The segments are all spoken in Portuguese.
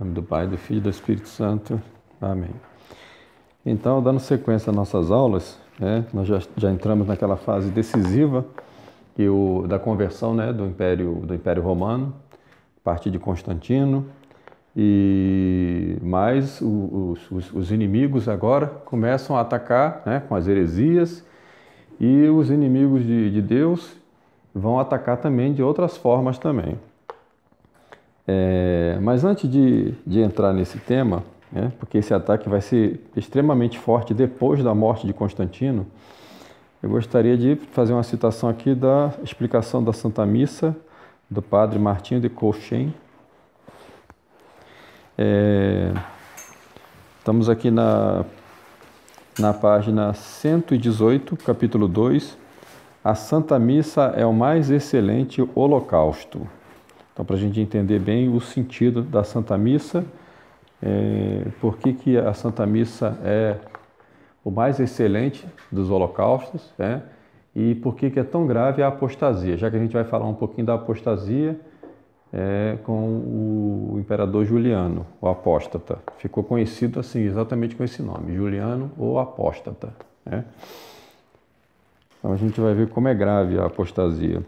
Em nome do Pai, do Filho e do Espírito Santo. Amém. Então, dando sequência às nossas aulas, nós já entramos naquela fase decisiva da conversão, do Império Romano, a partir de Constantino, e mais os inimigos agora começam a atacar, com as heresias, e os inimigos de Deus vão atacar também de outras formas também. Mas antes de entrar nesse tema, porque esse ataque vai ser extremamente forte depois da morte de Constantino, eu gostaria de fazer uma citação aqui da explicação da Santa Missa do Padre Martinho de Cauchin. Estamos aqui na página 118, capítulo 2. A Santa Missa é o mais excelente holocausto. Então, para a gente entender bem o sentido da Santa Missa, por que a Santa Missa é o mais excelente dos holocaustos, e por que é tão grave a apostasia, já que a gente vai falar um pouquinho da apostasia com o imperador Juliano, o apóstata. Ficou conhecido assim, exatamente com esse nome, Juliano, o apóstata. Então a gente vai ver como é grave a apostasia.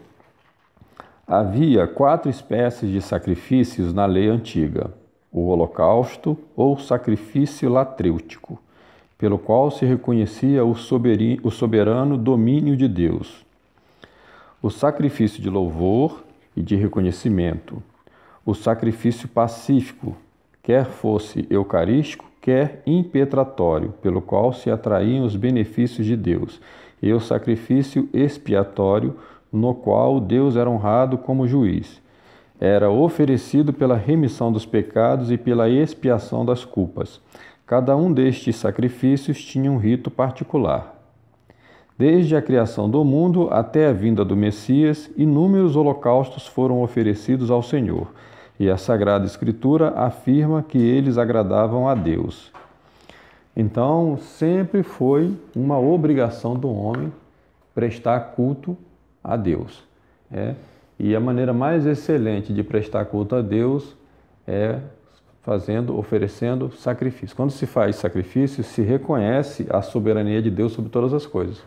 Havia 4 espécies de sacrifícios na lei antiga: o holocausto ou sacrifício latrêutico, pelo qual se reconhecia o soberano domínio de Deus; o sacrifício de louvor e de reconhecimento; o sacrifício pacífico, quer fosse eucarístico, quer impetratório, pelo qual se atraíam os benefícios de Deus; e o sacrifício expiatório, no qual Deus era honrado como juiz. Era oferecido pela remissão dos pecados e pela expiação das culpas. Cada um destes sacrifícios tinha um rito particular. Desde a criação do mundo até a vinda do Messias, inúmeros holocaustos foram oferecidos ao Senhor, e a Sagrada Escritura afirma que eles agradavam a Deus. Então, sempre foi uma obrigação do homem prestar culto a Deus. E a maneira mais excelente de prestar culto a Deus é oferecendo sacrifício. Quando se faz sacrifício, se reconhece a soberania de Deus sobre todas as coisas.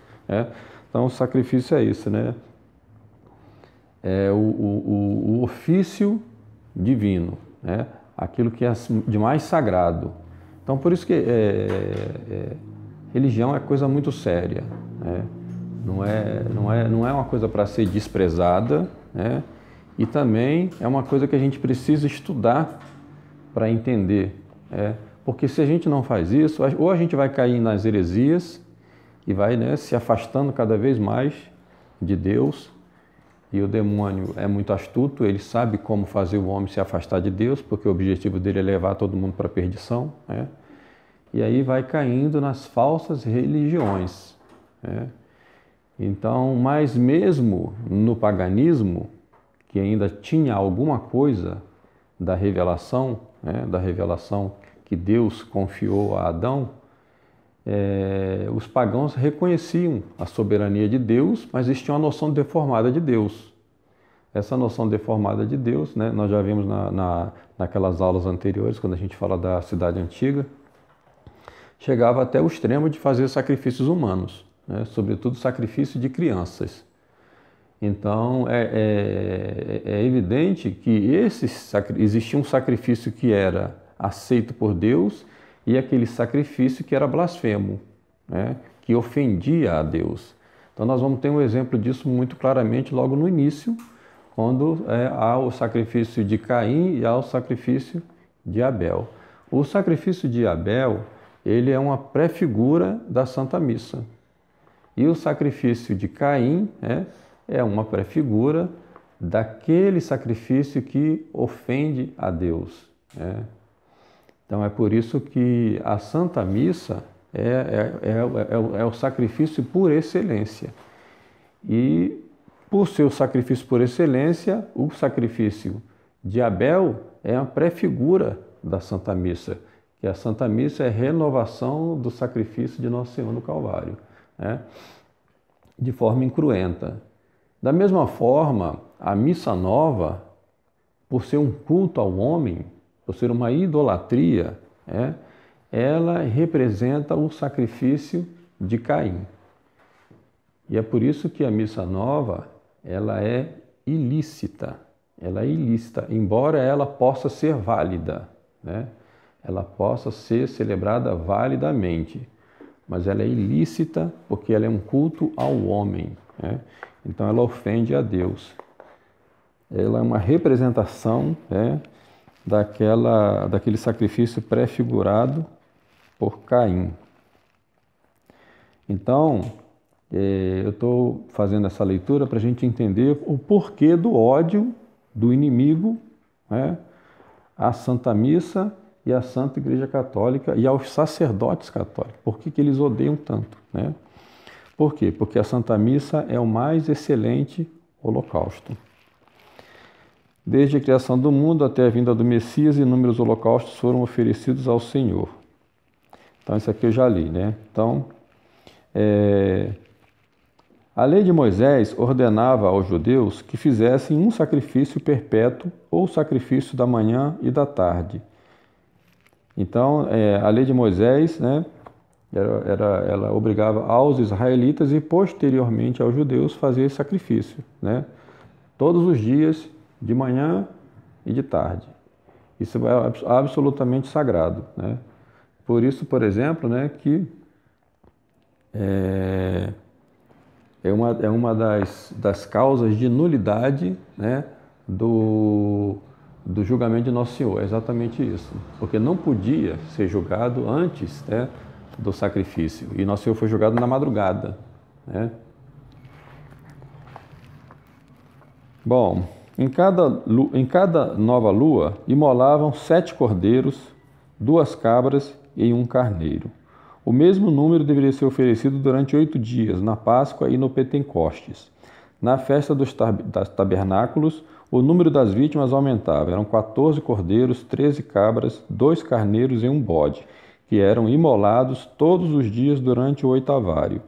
Então, o sacrifício é isso, é o ofício divino, aquilo que é de mais sagrado. Então, por isso que religião é coisa muito séria, Não é uma coisa para ser desprezada, e também é uma coisa que a gente precisa estudar para entender, porque se a gente não faz isso, ou a gente vai cair nas heresias e vai se afastando cada vez mais de Deus, e o demônio é muito astuto, ele sabe como fazer o homem se afastar de Deus, porque o objetivo dele é levar todo mundo para a perdição, e aí vai caindo nas falsas religiões. Então, mas mesmo no paganismo, que ainda tinha alguma coisa da revelação que Deus confiou a Adão, os pagãos reconheciam a soberania de Deus, mas eles tinham uma noção deformada de Deus. Essa noção deformada de Deus, nós já vimos naquelas aulas anteriores, quando a gente fala da cidade antiga, chegava até o extremo de fazer sacrifícios humanos. Sobretudo sacrifício de crianças. Então, é evidente que existia um sacrifício que era aceito por Deus e aquele sacrifício que era blasfemo, que ofendia a Deus. Então, nós vamos ter um exemplo disso muito claramente logo no início, quando há o sacrifício de Caim e há o sacrifício de Abel. O sacrifício de Abel, ele é uma pré-figura da Santa Missa. E o sacrifício de Caim é uma pré-figura daquele sacrifício que ofende a Deus. Então é por isso que a Santa Missa é o sacrifício por excelência. E por ser o sacrifício por excelência, o sacrifício de Abel é a pré-figura da Santa Missa, que a Santa Missa é a renovação do sacrifício de Nosso Senhor no Calvário. De forma incruenta. Da mesma forma, a missa nova, por ser um culto ao homem, por ser uma idolatria, ela representa o sacrifício de Caim. E é por isso que a missa nova, ela é ilícita. Ela é ilícita, embora ela possa ser válida, né? Ela possa ser celebrada validamente, mas ela é ilícita porque ela é um culto ao homem, né? Então ela ofende a Deus. Ela é uma representação, né, daquele sacrifício prefigurado por Caim. Então, eu estou fazendo essa leitura para a gente entender o porquê do ódio do inimigo, né, à Santa Missa e à Santa Igreja Católica e aos sacerdotes católicos. Por que eles odeiam tanto, né? Por quê? Porque a Santa Missa é o mais excelente holocausto. Desde a criação do mundo até a vinda do Messias, inúmeros holocaustos foram oferecidos ao Senhor. Então, isso aqui eu já li, né? Então, a lei de Moisés ordenava aos judeus que fizessem um sacrifício perpétuo ou sacrifício da manhã e da tarde. Então, a lei de Moisés, né, ela obrigava aos israelitas e posteriormente aos judeus a fazer esse sacrifício, né, todos os dias, de manhã e de tarde. Isso é absolutamente sagrado, né? Por isso, por exemplo, né, que é uma das causas de nulidade, né, do julgamento de Nosso Senhor. É exatamente isso. Porque não podia ser julgado antes, né, do sacrifício. E Nosso Senhor foi julgado na madrugada, né? Bom, em cada nova lua, imolavam 7 cordeiros, 2 cabras e 1 carneiro. O mesmo número deveria ser oferecido durante 8 dias, na Páscoa e no Pentecostes. Na festa dos tabernáculos, o número das vítimas aumentava. Eram 14 cordeiros, 13 cabras, 2 carneiros e 1 bode, que eram imolados todos os dias durante o oitavário.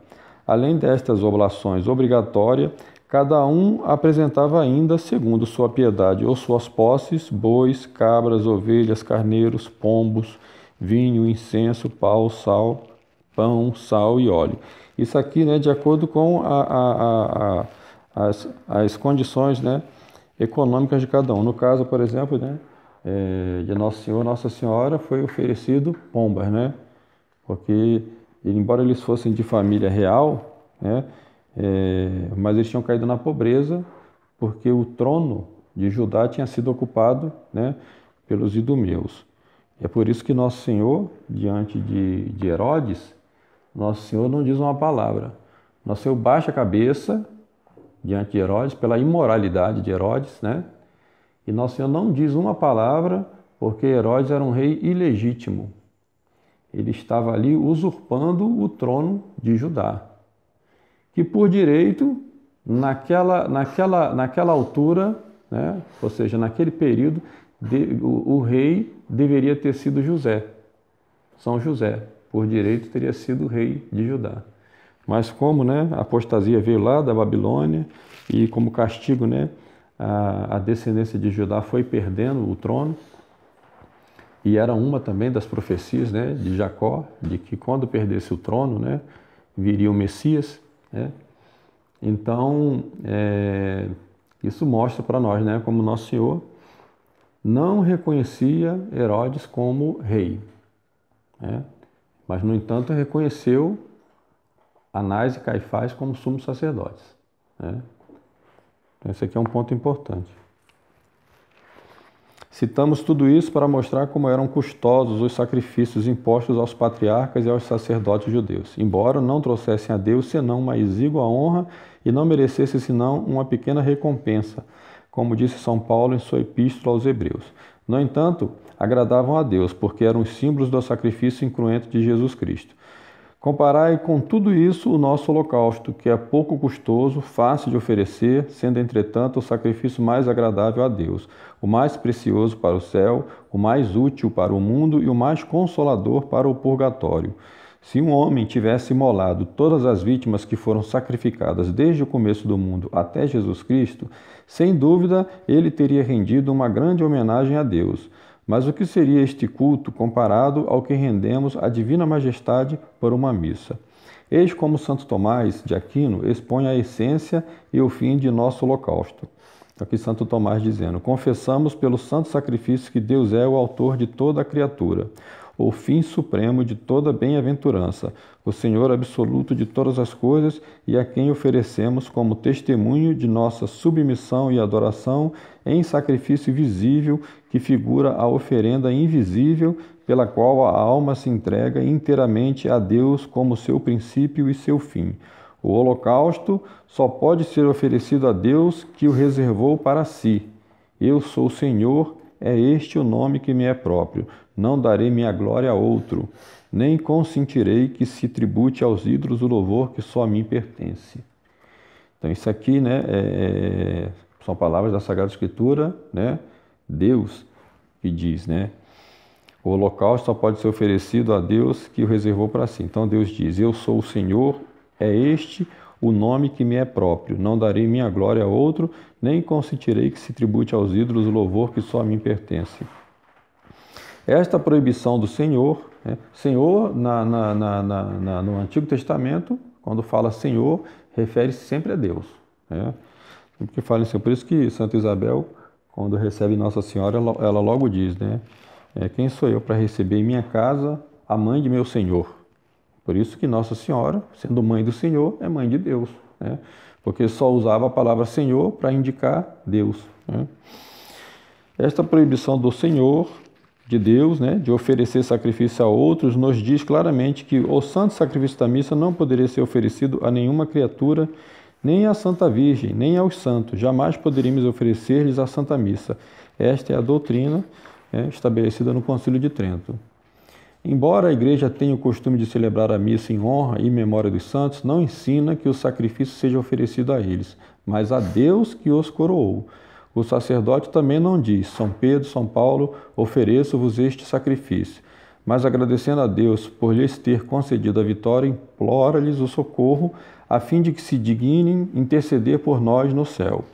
Além destas oblações obrigatórias, cada um apresentava ainda, segundo sua piedade ou suas posses, bois, cabras, ovelhas, carneiros, pombos, vinho, incenso, pão, sal e óleo. Isso aqui, né, de acordo com as condições, né, econômicas de cada um. No caso, por exemplo, né, de Nosso Senhor, Nossa Senhora, foi oferecido pombas, né, porque, embora eles fossem de família real, né, mas eles tinham caído na pobreza porque o trono de Judá tinha sido ocupado, né, pelos idumeus. É por isso que Nosso Senhor, diante de Herodes, Nosso Senhor não diz uma palavra. Nosso Senhor baixa a cabeça diante de Herodes pela imoralidade de Herodes, né? E Nosso Senhor não diz uma palavra porque Herodes era um rei ilegítimo. Ele estava ali usurpando o trono de Judá, que por direito, naquela altura, né? Ou seja, naquele período, o rei deveria ter sido José. São José, por direito, teria sido o rei de Judá. Mas como, né, a apostasia veio lá da Babilônia e como castigo, né, a descendência de Judá foi perdendo o trono, e era uma também das profecias, né, de Jacó, de que quando perdesse o trono, né, viria o Messias, né? Então, isso mostra para nós, né, como Nosso Senhor não reconhecia Herodes como rei, né? Mas, no entanto, reconheceu Anás e Caifás como sumos sacerdotes, né? Então, esse aqui é um ponto importante. Citamos tudo isso para mostrar como eram custosos os sacrifícios impostos aos patriarcas e aos sacerdotes judeus, embora não trouxessem a Deus senão uma exígua honra e não merecessem senão uma pequena recompensa, como disse São Paulo em sua epístola aos Hebreus. No entanto, agradavam a Deus, porque eram os símbolos do sacrifício incruento de Jesus Cristo. Comparai com tudo isso o nosso holocausto, que é pouco custoso, fácil de oferecer, sendo, entretanto, o sacrifício mais agradável a Deus, o mais precioso para o céu, o mais útil para o mundo e o mais consolador para o purgatório. Se um homem tivesse imolado todas as vítimas que foram sacrificadas desde o começo do mundo até Jesus Cristo, sem dúvida ele teria rendido uma grande homenagem a Deus. Mas o que seria este culto comparado ao que rendemos à Divina Majestade por uma missa? Eis como Santo Tomás de Aquino expõe a essência e o fim de nosso holocausto. Aqui Santo Tomás dizendo: confessamos pelo santo sacrifício que Deus é o autor de toda a criatura, o fim supremo de toda bem-aventurança, o Senhor absoluto de todas as coisas e a quem oferecemos como testemunho de nossa submissão e adoração em sacrifício visível que figura a oferenda invisível pela qual a alma se entrega inteiramente a Deus como seu princípio e seu fim. O holocausto só pode ser oferecido a Deus que o reservou para si. Eu sou o Senhor, é este o nome que me é próprio. Não darei minha glória a outro, nem consentirei que se tribute aos ídolos o louvor que só a mim pertence. Então isso aqui, né, são palavras da Sagrada Escritura, né, Deus que diz, né, o holocausto só pode ser oferecido a Deus que o reservou para si. Então Deus diz: eu sou o Senhor, é este o nome que me é próprio. Não darei minha glória a outro, nem consentirei que se tribute aos ídolos o louvor que só a mim pertence. Esta proibição do Senhor, né? Senhor no Antigo Testamento, quando fala Senhor, refere-se sempre a Deus, né? Porque fala assim, por isso que Santa Isabel, quando recebe Nossa Senhora, ela logo diz, né? Quem sou eu para receber em minha casa a mãe de meu Senhor? Por isso que Nossa Senhora, sendo mãe do Senhor, é mãe de Deus, né? Porque só usava a palavra Senhor para indicar Deus, né? Esta proibição do Senhor, de Deus, né, de oferecer sacrifício a outros, nos diz claramente que o santo sacrifício da missa não poderia ser oferecido a nenhuma criatura, nem à Santa Virgem, nem aos santos. Jamais poderíamos oferecer-lhes a Santa Missa. Esta é a doutrina estabelecida no Concílio de Trento. Embora a Igreja tenha o costume de celebrar a missa em honra e memória dos santos, não ensina que o sacrifício seja oferecido a eles, mas a Deus que os coroou. O sacerdote também não diz: São Pedro, São Paulo, ofereço-vos este sacrifício. Mas agradecendo a Deus por lhes ter concedido a vitória, implora-lhes o socorro, a fim de que se dignem interceder por nós no céu.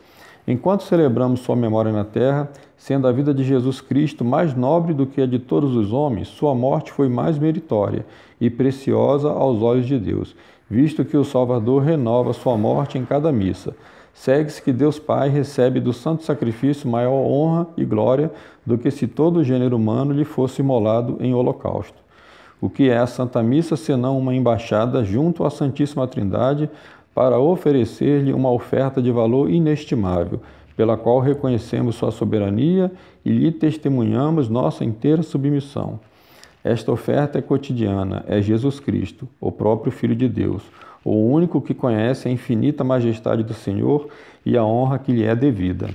Enquanto celebramos sua memória na terra, sendo a vida de Jesus Cristo mais nobre do que a de todos os homens, sua morte foi mais meritória e preciosa aos olhos de Deus, visto que o Salvador renova sua morte em cada missa. Segue-se que Deus Pai recebe do santo sacrifício maior honra e glória do que se todo o gênero humano lhe fosse imolado em holocausto. O que é a Santa Missa senão uma embaixada junto à Santíssima Trindade para oferecer-lhe uma oferta de valor inestimável, pela qual reconhecemos sua soberania e lhe testemunhamos nossa inteira submissão. Esta oferta é cotidiana, é Jesus Cristo, o próprio Filho de Deus, o único que conhece a infinita majestade do Senhor e a honra que lhe é devida.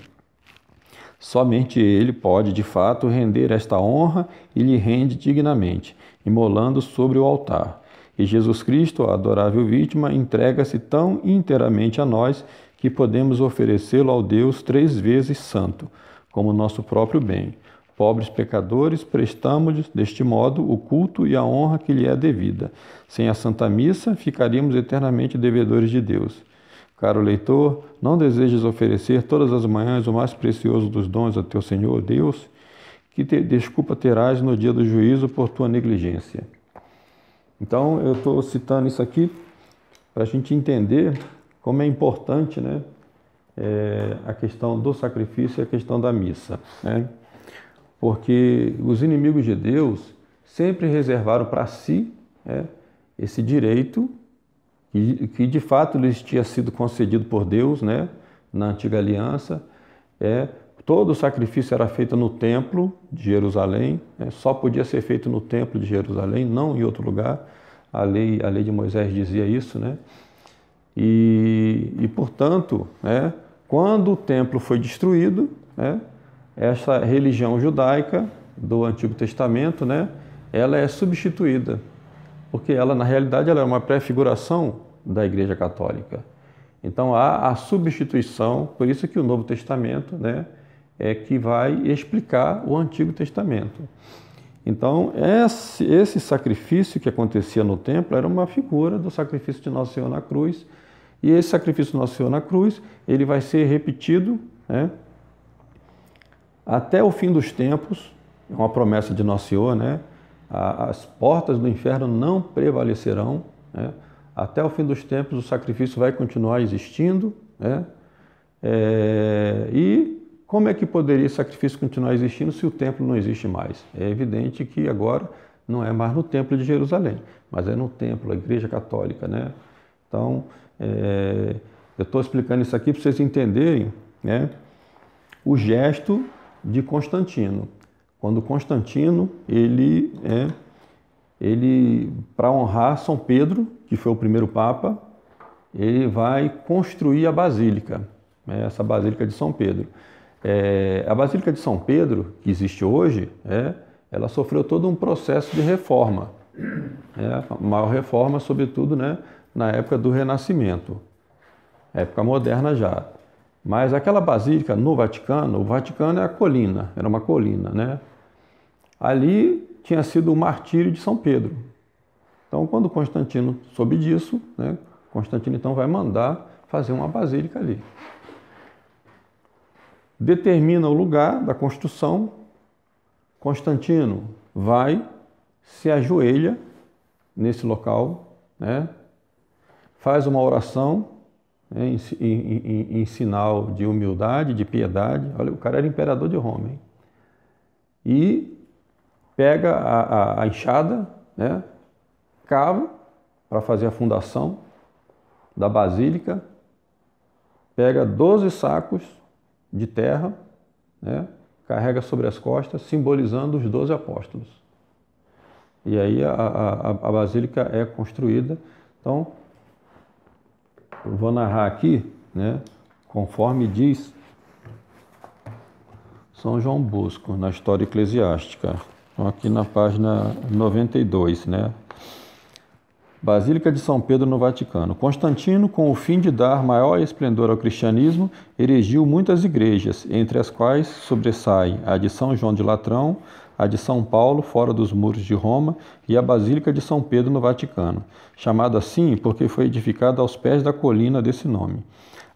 Somente Ele pode, de fato, render esta honra e lhe rende dignamente, imolando sobre o altar. E Jesus Cristo, a adorável vítima, entrega-se tão inteiramente a nós que podemos oferecê-lo ao Deus 3 vezes santo, como nosso próprio bem. Pobres pecadores, prestamos-lhes, deste modo, o culto e a honra que lhe é devida. Sem a Santa Missa, ficaríamos eternamente devedores de Deus. Caro leitor, não desejas oferecer todas as manhãs o mais precioso dos dons a teu Senhor Deus? Que desculpa terás no dia do juízo por tua negligência. Então, eu estou citando isso aqui para a gente entender como é importante, né, a questão do sacrifício e a questão da missa, né? Porque os inimigos de Deus sempre reservaram para si, né, esse direito que de fato lhes tinha sido concedido por Deus, né, na antiga aliança. Todo o sacrifício era feito no templo de Jerusalém, só podia ser feito no templo de Jerusalém, não em outro lugar. A lei de Moisés dizia isso, né? E portanto, né, quando o templo foi destruído, né, essa religião judaica do Antigo Testamento, né, ela é substituída, porque ela, na realidade, ela é uma prefiguração da Igreja Católica. Então, há a substituição, por isso que o Novo Testamento, né, é que vai explicar o Antigo Testamento. Então, esse sacrifício que acontecia no templo era uma figura do sacrifício de Nosso Senhor na cruz, e esse sacrifício de Nosso Senhor na cruz, ele vai ser repetido, né, até o fim dos tempos, é uma promessa de Nosso Senhor, né? As portas do inferno não prevalecerão, né? Até o fim dos tempos o sacrifício vai continuar existindo, né? E como é que poderia esse sacrifício continuar existindo se o templo não existe mais? É evidente que agora não é mais no templo de Jerusalém, mas é no templo, a Igreja Católica, né? Então, eu estou explicando isso aqui para vocês entenderem, né, o gesto de Constantino. Quando Constantino, ele para honrar São Pedro, que foi o primeiro Papa, ele vai construir a Basílica, né, essa Basílica de São Pedro. A Basílica de São Pedro, que existe hoje, ela sofreu todo um processo de reforma, uma reforma, sobretudo, né, na época do Renascimento, época moderna já. Mas aquela basílica no Vaticano, o Vaticano é a colina, era uma colina, né? Ali tinha sido o martírio de São Pedro. Então, quando Constantino soube disso, né, Constantino então vai mandar fazer uma basílica ali. Determina o lugar da construção, Constantino vai, se ajoelha nesse local, né, faz uma oração, né, em sinal de humildade, de piedade. Olha, o cara era imperador de Roma, hein? E pega a enxada, né, cava para fazer a fundação da basílica, pega 12 sacos de terra, né, carrega sobre as costas, simbolizando os 12 apóstolos. E aí a basílica é construída. Então, eu vou narrar aqui, né, conforme diz São João Bosco, na História Eclesiástica. Então, aqui na página 92, né? Basílica de São Pedro no Vaticano. Constantino, com o fim de dar maior esplendor ao cristianismo, erigiu muitas igrejas, entre as quais sobressaem a de São João de Latrão, a de São Paulo, fora dos muros de Roma, e a Basílica de São Pedro no Vaticano, chamada assim porque foi edificada aos pés da colina desse nome.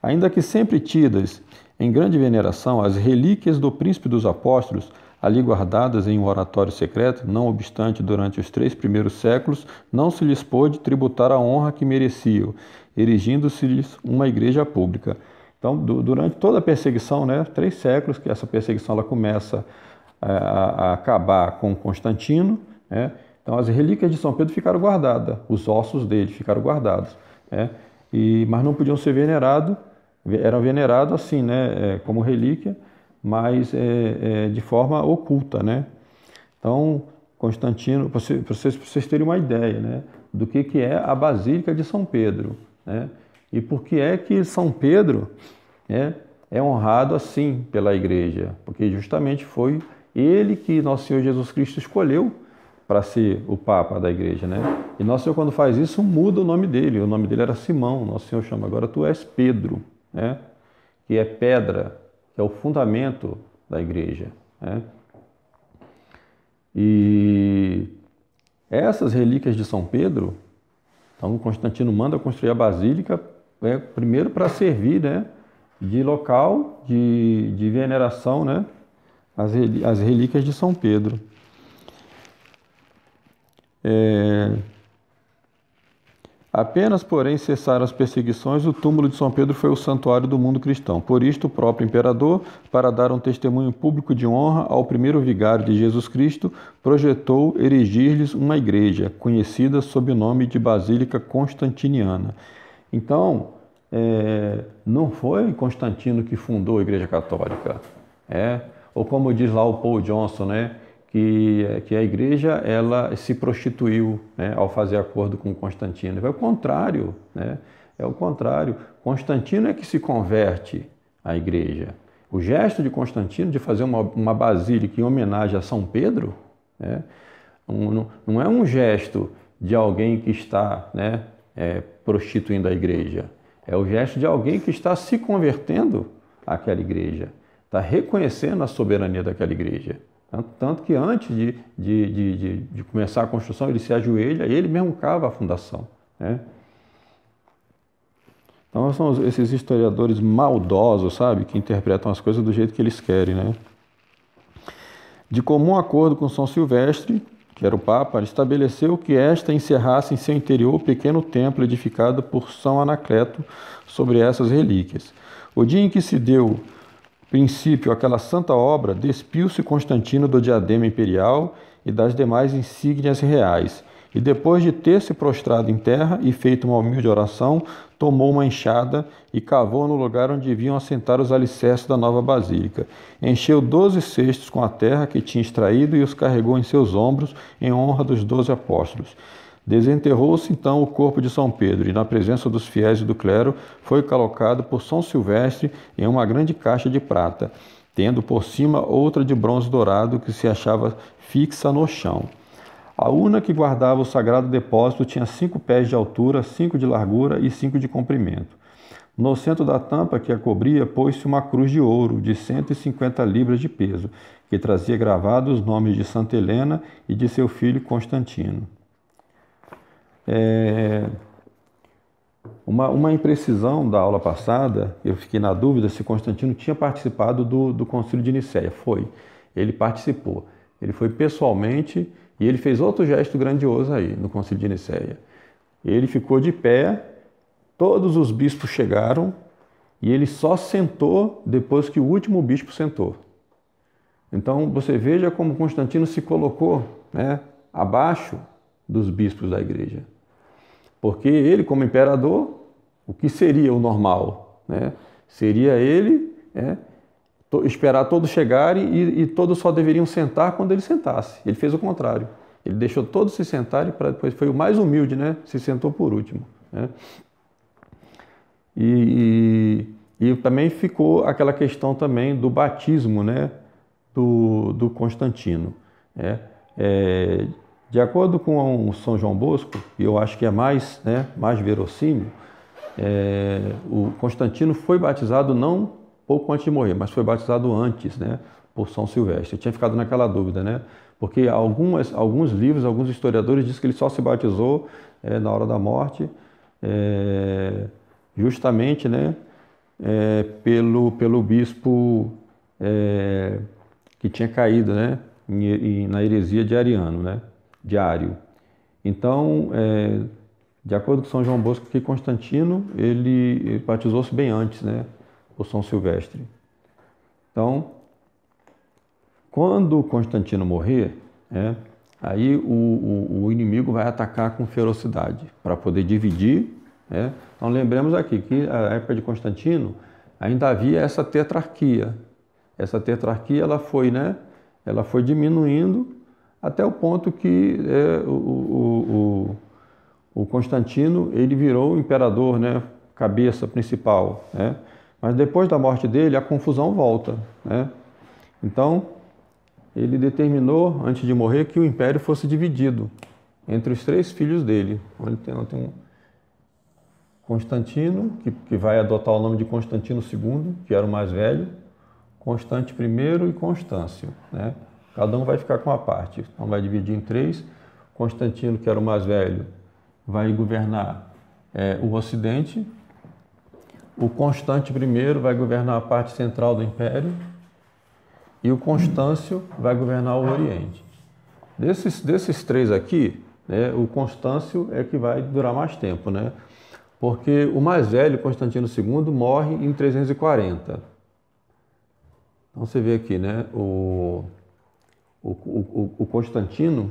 Ainda que sempre tidas em grande veneração, as relíquias do Príncipe dos Apóstolos, ali guardadas em um oratório secreto, não obstante, durante os 3 primeiros séculos, não se lhes pôde tributar a honra que mereciam, erigindo-se-lhes uma igreja pública. Então, durante toda a perseguição, né, 3 séculos, que essa perseguição ela começa a acabar com Constantino, né? Então as relíquias de São Pedro ficaram guardadas, os ossos dele ficaram guardados, né? Mas não podiam ser venerados, eram venerados assim, né, como relíquia, mas de forma oculta, né? Então Constantino, para vocês terem uma ideia, né, do que é a Basílica de São Pedro, né? E por que é que São Pedro é honrado assim pela Igreja? Porque justamente foi ele que Nosso Senhor Jesus Cristo escolheu para ser o Papa da Igreja, né? E Nosso Senhor, quando faz isso, muda o nome dele. O nome dele era Simão. Nosso Senhor chama agora tu és Pedro, né? Que é pedra, que é o fundamento da Igreja, né? E essas relíquias de São Pedro, então Constantino manda construir a basílica, primeiro para servir, né, de local de veneração, né, as relíquias de São Pedro. Apenas, porém, cessaram as perseguições, o túmulo de São Pedro foi o santuário do mundo cristão. Por isto, o próprio imperador, para dar um testemunho público de honra ao primeiro vigário de Jesus Cristo, projetou erigir-lhes uma igreja, conhecida sob o nome de Basílica Constantiniana. Então, não foi Constantino que fundou a Igreja Católica, ou como diz lá o Paul Johnson, né, que a igreja ela se prostituiu, né, ao fazer acordo com Constantino. É o contrário, né? É o contrário. Constantino é que se converte à igreja. O gesto de Constantino de fazer uma basílica em homenagem a São Pedro, né, não é um gesto de alguém que está, né, prostituindo a igreja. É o gesto de alguém que está se convertendo àquela igreja, está reconhecendo a soberania daquela igreja. Tanto que antes de começar a construção, ele se ajoelha e ele mesmo cava a fundação, né? Então são esses historiadores maldosos, sabe, que interpretam as coisas do jeito que eles querem, né? De comum acordo com São Silvestre, que era o Papa, estabeleceu que esta encerrasse em seu interior o pequeno templo edificado por São Anacleto sobre essas relíquias. O dia em que se deu princípio àquela santa obra, despiu-se Constantino do diadema imperial e das demais insígnias reais, e depois de ter se prostrado em terra e feito uma humilde oração, tomou uma enxada e cavou no lugar onde deviam assentar os alicerces da nova basílica. Encheu 12 cestos com a terra que tinha extraído e os carregou em seus ombros em honra dos 12 apóstolos. Desenterrou-se então o corpo de São Pedro e, na presença dos fiéis e do clero, foi colocado por São Silvestre em uma grande caixa de prata, tendo por cima outra de bronze dourado que se achava fixa no chão. A urna que guardava o sagrado depósito tinha 5 pés de altura, 5 de largura e 5 de comprimento. No centro da tampa que a cobria, pôs-se uma cruz de ouro de 150 libras de peso, que trazia gravados os nomes de Santa Helena e de seu filho Constantino. Uma imprecisão da aula passada, eu fiquei na dúvida se Constantino tinha participado do Concílio de Nicéia. Foi, ele participou. Ele foi pessoalmente e ele fez outro gesto grandioso aí no Concílio de Nicéia. Ele ficou de pé, todos os bispos chegaram e ele só sentou depois que o último bispo sentou. Então você veja como Constantino se colocou, né, abaixo dos bispos da igreja. Porque ele, como imperador, o que seria o normal? Né? Seria ele esperar todos chegarem e todos só deveriam sentar quando ele sentasse. Ele fez o contrário. Ele deixou todos se sentarem para depois, foi o mais humilde, né? Se sentou por último. Né? E também ficou aquela questão também do batismo, né? do Constantino. Né? De acordo com São João Bosco, e eu acho que é mais verossímil, o Constantino foi batizado não pouco antes de morrer, mas foi batizado antes, né, por São Silvestre. Eu tinha ficado naquela dúvida, né, porque alguns livros, alguns historiadores dizem que ele só se batizou na hora da morte, justamente, né, pelo bispo que tinha caído, né, na heresia de Ariano, né, de Ário. Então, de acordo com São João Bosco, que Constantino ele batizou-se bem antes, né, por São Silvestre. Então, quando Constantino morrer, aí o inimigo vai atacar com ferocidade para poder dividir. Né? Então, lembremos aqui que na época de Constantino ainda havia essa tetrarquia. Essa tetrarquia ela foi diminuindo até o ponto que o Constantino ele virou o imperador, né, cabeça principal. Né? Mas depois da morte dele, a confusão volta. Né? Então, ele determinou, antes de morrer, que o império fosse dividido entre os 3 filhos dele. Tem um Constantino, que vai adotar o nome de Constantino II, que era o mais velho, Constante I e Constâncio. Né? Cada um vai ficar com uma parte. Então vai dividir em 3. Constantino, que era o mais velho, vai governar o Ocidente. O Constante I vai governar a parte central do Império. E o Constâncio vai governar o Oriente. Desses 3 aqui, né, o Constâncio é que vai durar mais tempo. Né? Porque o mais velho, Constantino II, morre em 340. Então você vê aqui, né, o Constantino,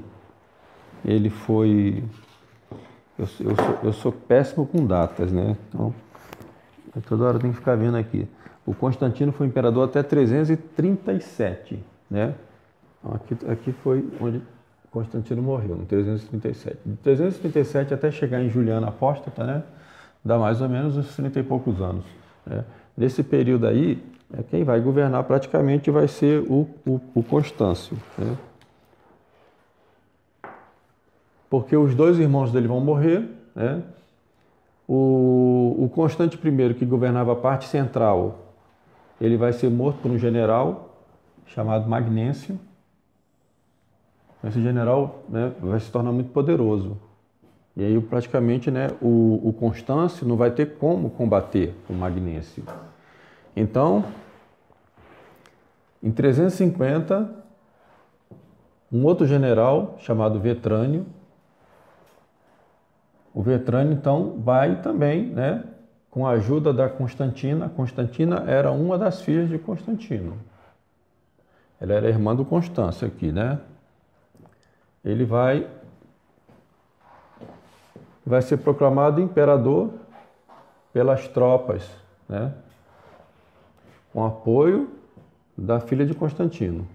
ele foi... Eu sou péssimo com datas, né? Então, toda hora eu tenho que ficar vendo aqui. O Constantino foi imperador até 337, né? Então, aqui foi onde Constantino morreu, em 337. De 337 até chegar em Juliano Apóstata, né? Dá mais ou menos uns 30 e poucos anos. Né? Nesse período aí, quem vai governar praticamente vai ser o Constâncio. Né? Porque os 2 irmãos dele vão morrer. Né? O Constante I, que governava a parte central, ele vai ser morto por um general chamado Magnêncio. Esse general, né, vai se tornar muito poderoso. E aí praticamente, né, o Constâncio não vai ter como combater o Magnêncio. Então, em 350, um outro general chamado Vetrânio. O Vetrânio, então, vai também, né, com a ajuda da Constantina. Constantina era uma das filhas de Constantino. Ela era irmã do Constâncio aqui, né? Ele vai ser proclamado imperador pelas tropas, né? Com apoio da filha de Constantino.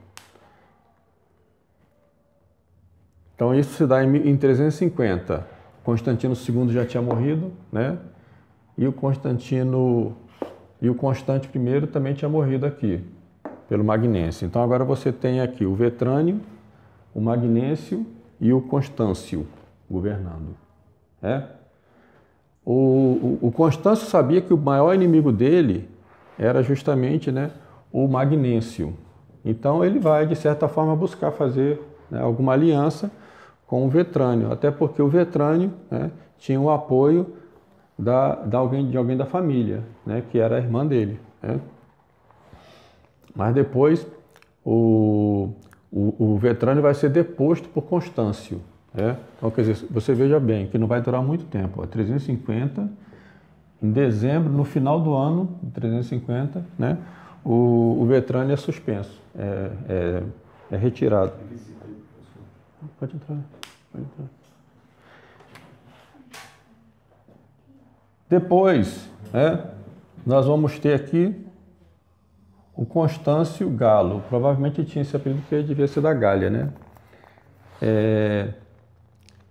Então isso se dá em 350. Constantino II já tinha morrido, né? E o Constante I também tinha morrido aqui, pelo Magnêncio. Então agora você tem aqui o Vetrânio, o Magnêncio e o Constâncio governando. O Constâncio sabia que o maior inimigo dele era justamente, né, o Magnêncio. Então ele vai, de certa forma, buscar fazer, né, alguma aliança com o Vetrânio, até porque o Vetrânio, né, tinha o apoio de alguém da família, né, que era a irmã dele. Né? Mas depois o Vetrânio vai ser deposto por Constâncio. Né? Então, quer dizer, você veja bem que não vai durar muito tempo. 350, em dezembro, no final do ano de 350, né, o Vetrânio é suspenso, é retirado. Pode entrar. Depois, nós vamos ter aqui o Constâncio Galo. Provavelmente tinha esse apelido porque devia ser da Gália, né?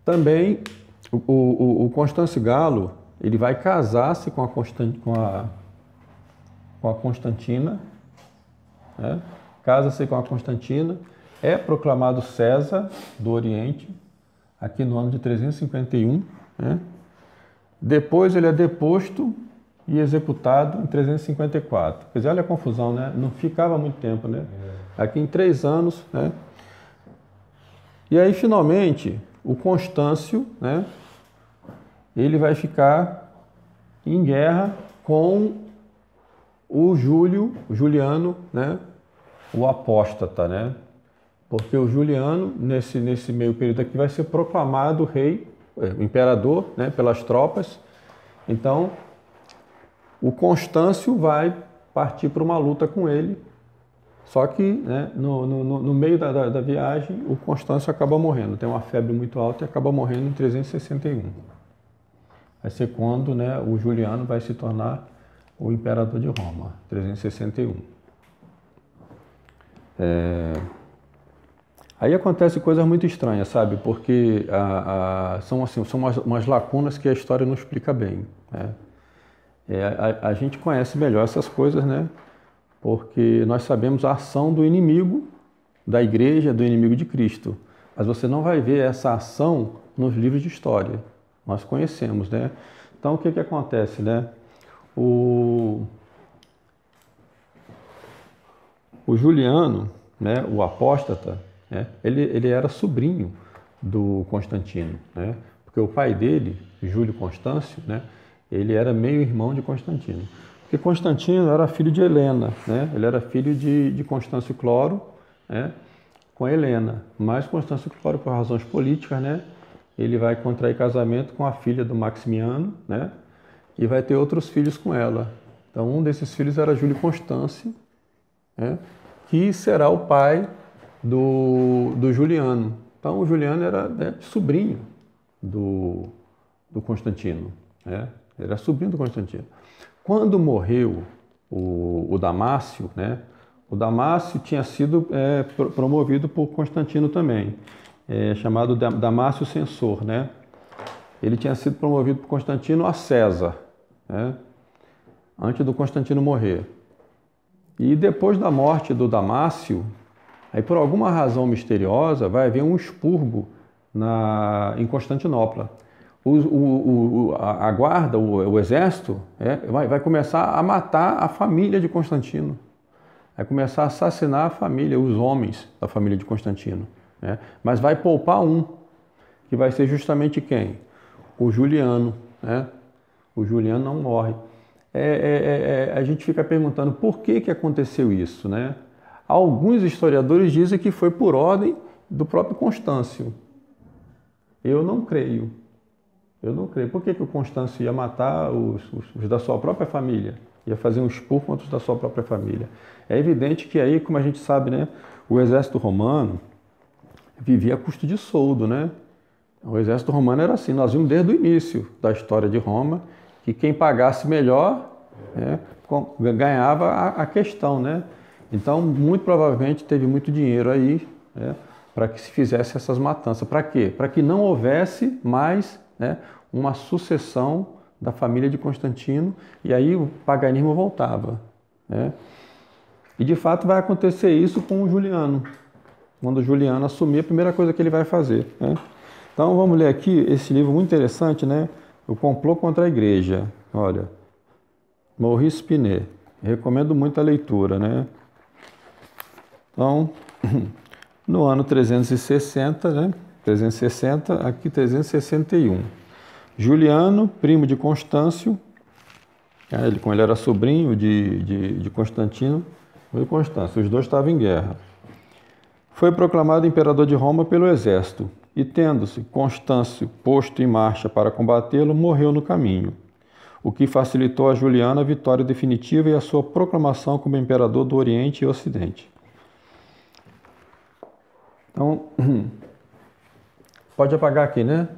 Também o Constâncio Galo, ele vai casar-se com a Constantina, né? Casa-se com a Constantina, é proclamado César do Oriente, aqui no ano de 351, né? Depois ele é deposto e executado em 354. Quer dizer, olha a confusão, né? Não ficava muito tempo, né? Aqui em 3 anos, né? E aí, finalmente, o Constâncio, né, ele vai ficar em guerra com o Juliano, né, o apóstata, né? Porque o Juliano, nesse meio período aqui, vai ser proclamado rei, imperador, né, pelas tropas. Então, o Constâncio vai partir para uma luta com ele. Só que, né, no meio da viagem, o Constâncio acaba morrendo. Tem uma febre muito alta e acaba morrendo em 361. Vai ser quando, né, o Juliano vai se tornar o imperador de Roma, 361. Aí acontecem coisas muito estranhas, sabe? Porque são umas lacunas que a história não explica bem. Né? A gente conhece melhor essas coisas, né? Porque nós sabemos a ação do inimigo da igreja, do inimigo de Cristo. Mas você não vai ver essa ação nos livros de história. Nós conhecemos, né? Então, o que acontece, né? O Juliano, né, o apóstata, né, ele era sobrinho do Constantino, né? Porque o pai dele, Júlio Constâncio, né, ele era meio-irmão de Constantino. Porque Constantino era filho de Helena, né? Ele era filho de Constâncio Cloro, né, com Helena. Mas Constâncio Cloro, por razões políticas, né, ele vai contrair casamento com a filha do Maximiano, né, e vai ter outros filhos com ela. Então, um desses filhos era Júlio Constâncio, né, que será o pai do Juliano. Então, o Juliano era, né, sobrinho do Constantino, né? Ele era sobrinho do Constantino. Quando morreu o Damácio, né, o Damácio tinha sido promovido por Constantino também, chamado Damácio Censor, né? Ele tinha sido promovido por Constantino a César, né, antes do Constantino morrer. E depois da morte do Damácio, aí por alguma razão misteriosa, vai haver um expurgo em Constantinopla. A guarda, o exército, vai começar a matar a família de Constantino. Vai começar a assassinar a família, os homens da família de Constantino. Né? Mas vai poupar um, que vai ser justamente quem? O Juliano. Né? O Juliano não morre. A gente fica perguntando por que aconteceu isso, né? Alguns historiadores dizem que foi por ordem do próprio Constâncio. Eu não creio. Eu não creio. Por que o Constâncio ia matar os da sua própria família? Ia fazer um expurgo contra os da sua própria família. É evidente que aí, como a gente sabe, né, o exército romano vivia a custo de soldo, né? O exército romano era assim, nós vimos desde o início da história de Roma que quem pagasse melhor, né, ganhava a questão, né? Então, muito provavelmente teve muito dinheiro aí, né, para que se fizesse essas matanças. Para quê? Para que não houvesse mais, né, uma sucessão da família de Constantino e aí o paganismo voltava, né? E de fato vai acontecer isso com o Juliano. Quando o Juliano assumir, a primeira coisa que ele vai fazer, né? Então vamos ler aqui esse livro muito interessante, né? O Complô contra a Igreja. Olha, Maurice Pinet. Recomendo muito a leitura, né? Então, no ano 360, né? 360, aqui 361. Juliano, primo de Constâncio, como ele era sobrinho de Constantino, e Constâncio, os dois estavam em guerra. Foi proclamado imperador de Roma pelo exército, e tendo-se Constâncio posto em marcha para combatê-lo, morreu no caminho, o que facilitou a Juliano a vitória definitiva e a sua proclamação como imperador do Oriente e Ocidente. Então, pode apagar aqui, né?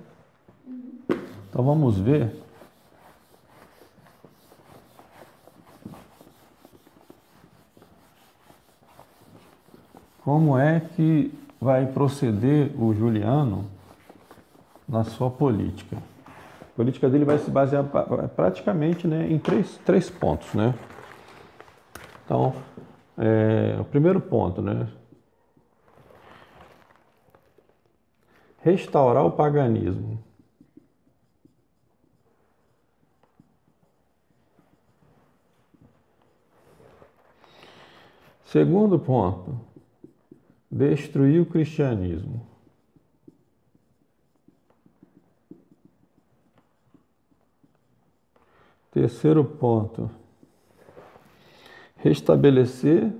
Então vamos ver como é que vai proceder o Juliano na sua política. A política dele vai se basear praticamente, né, em três pontos, né? Então, o primeiro ponto, né? Restaurar o paganismo. Segundo ponto, destruir o cristianismo. Terceiro ponto, restabelecer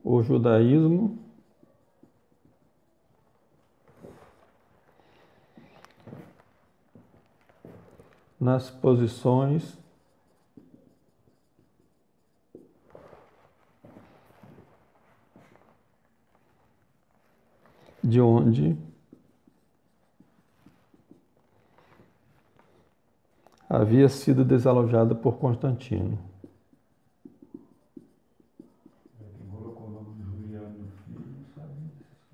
o judaísmo nas posições de onde havia sido desalojada por Constantino. Colocou o nome de Juliano no filho, não sabe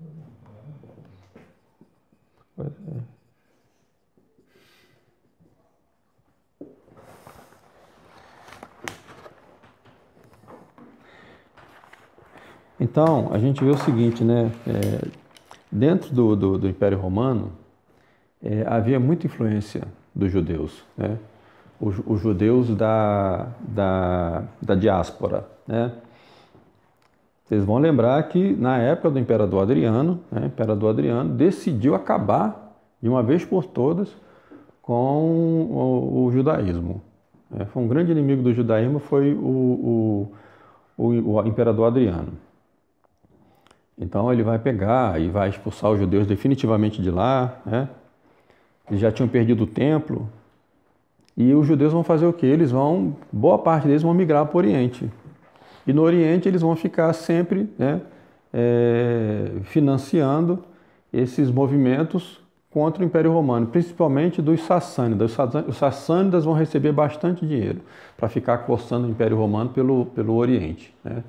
dessas coisas. Pois é. Então, a gente vê o seguinte, né? Dentro do Império Romano, havia muita influência dos judeus, né? Os judeus da diáspora, né? Vocês vão lembrar que na época do Imperador Adriano, né, o Imperador Adriano decidiu acabar de uma vez por todas com o judaísmo. Foi um grande inimigo do judaísmo, foi o Imperador Adriano. Então ele vai pegar e vai expulsar os judeus definitivamente de lá, né? Eles já tinham perdido o templo. E os judeus vão fazer o quê? Boa parte deles vão migrar para o Oriente. E no Oriente eles vão ficar sempre, né, financiando esses movimentos contra o Império Romano, principalmente dos sassânidas. Os sassânidas vão receber bastante dinheiro para ficar coçando o Império Romano pelo Oriente, né?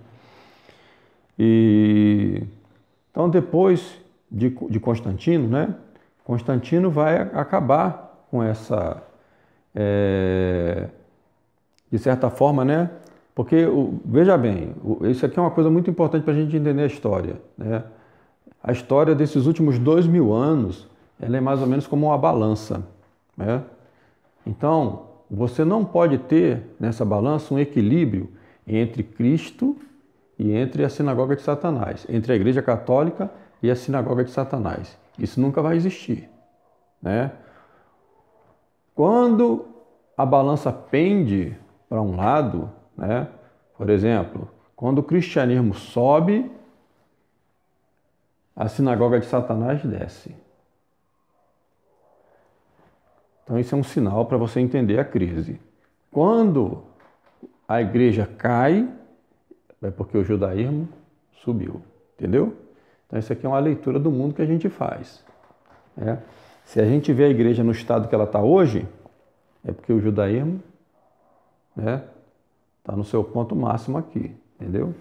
Então, depois de Constantino, né, Constantino vai acabar com essa, de certa forma, né? Porque, veja bem, isso aqui é uma coisa muito importante para a gente entender a história, né? A história desses últimos 2000 anos, ela é mais ou menos como uma balança, né? Então, você não pode ter nessa balança um equilíbrio entre Cristo e entre a sinagoga de Satanás, entre a Igreja Católica e a sinagoga de Satanás. Isso nunca vai existir, né? Quando a balança pende para um lado, né? Por exemplo, quando o cristianismo sobe, a sinagoga de Satanás desce. Então isso é um sinal para você entender a crise. Quando a igreja cai, é porque o judaísmo subiu, entendeu? Então isso aqui é uma leitura do mundo que a gente faz. Né? Se a gente vê a igreja no estado que ela está hoje, é porque o judaísmo está no seu ponto máximo aqui, entendeu?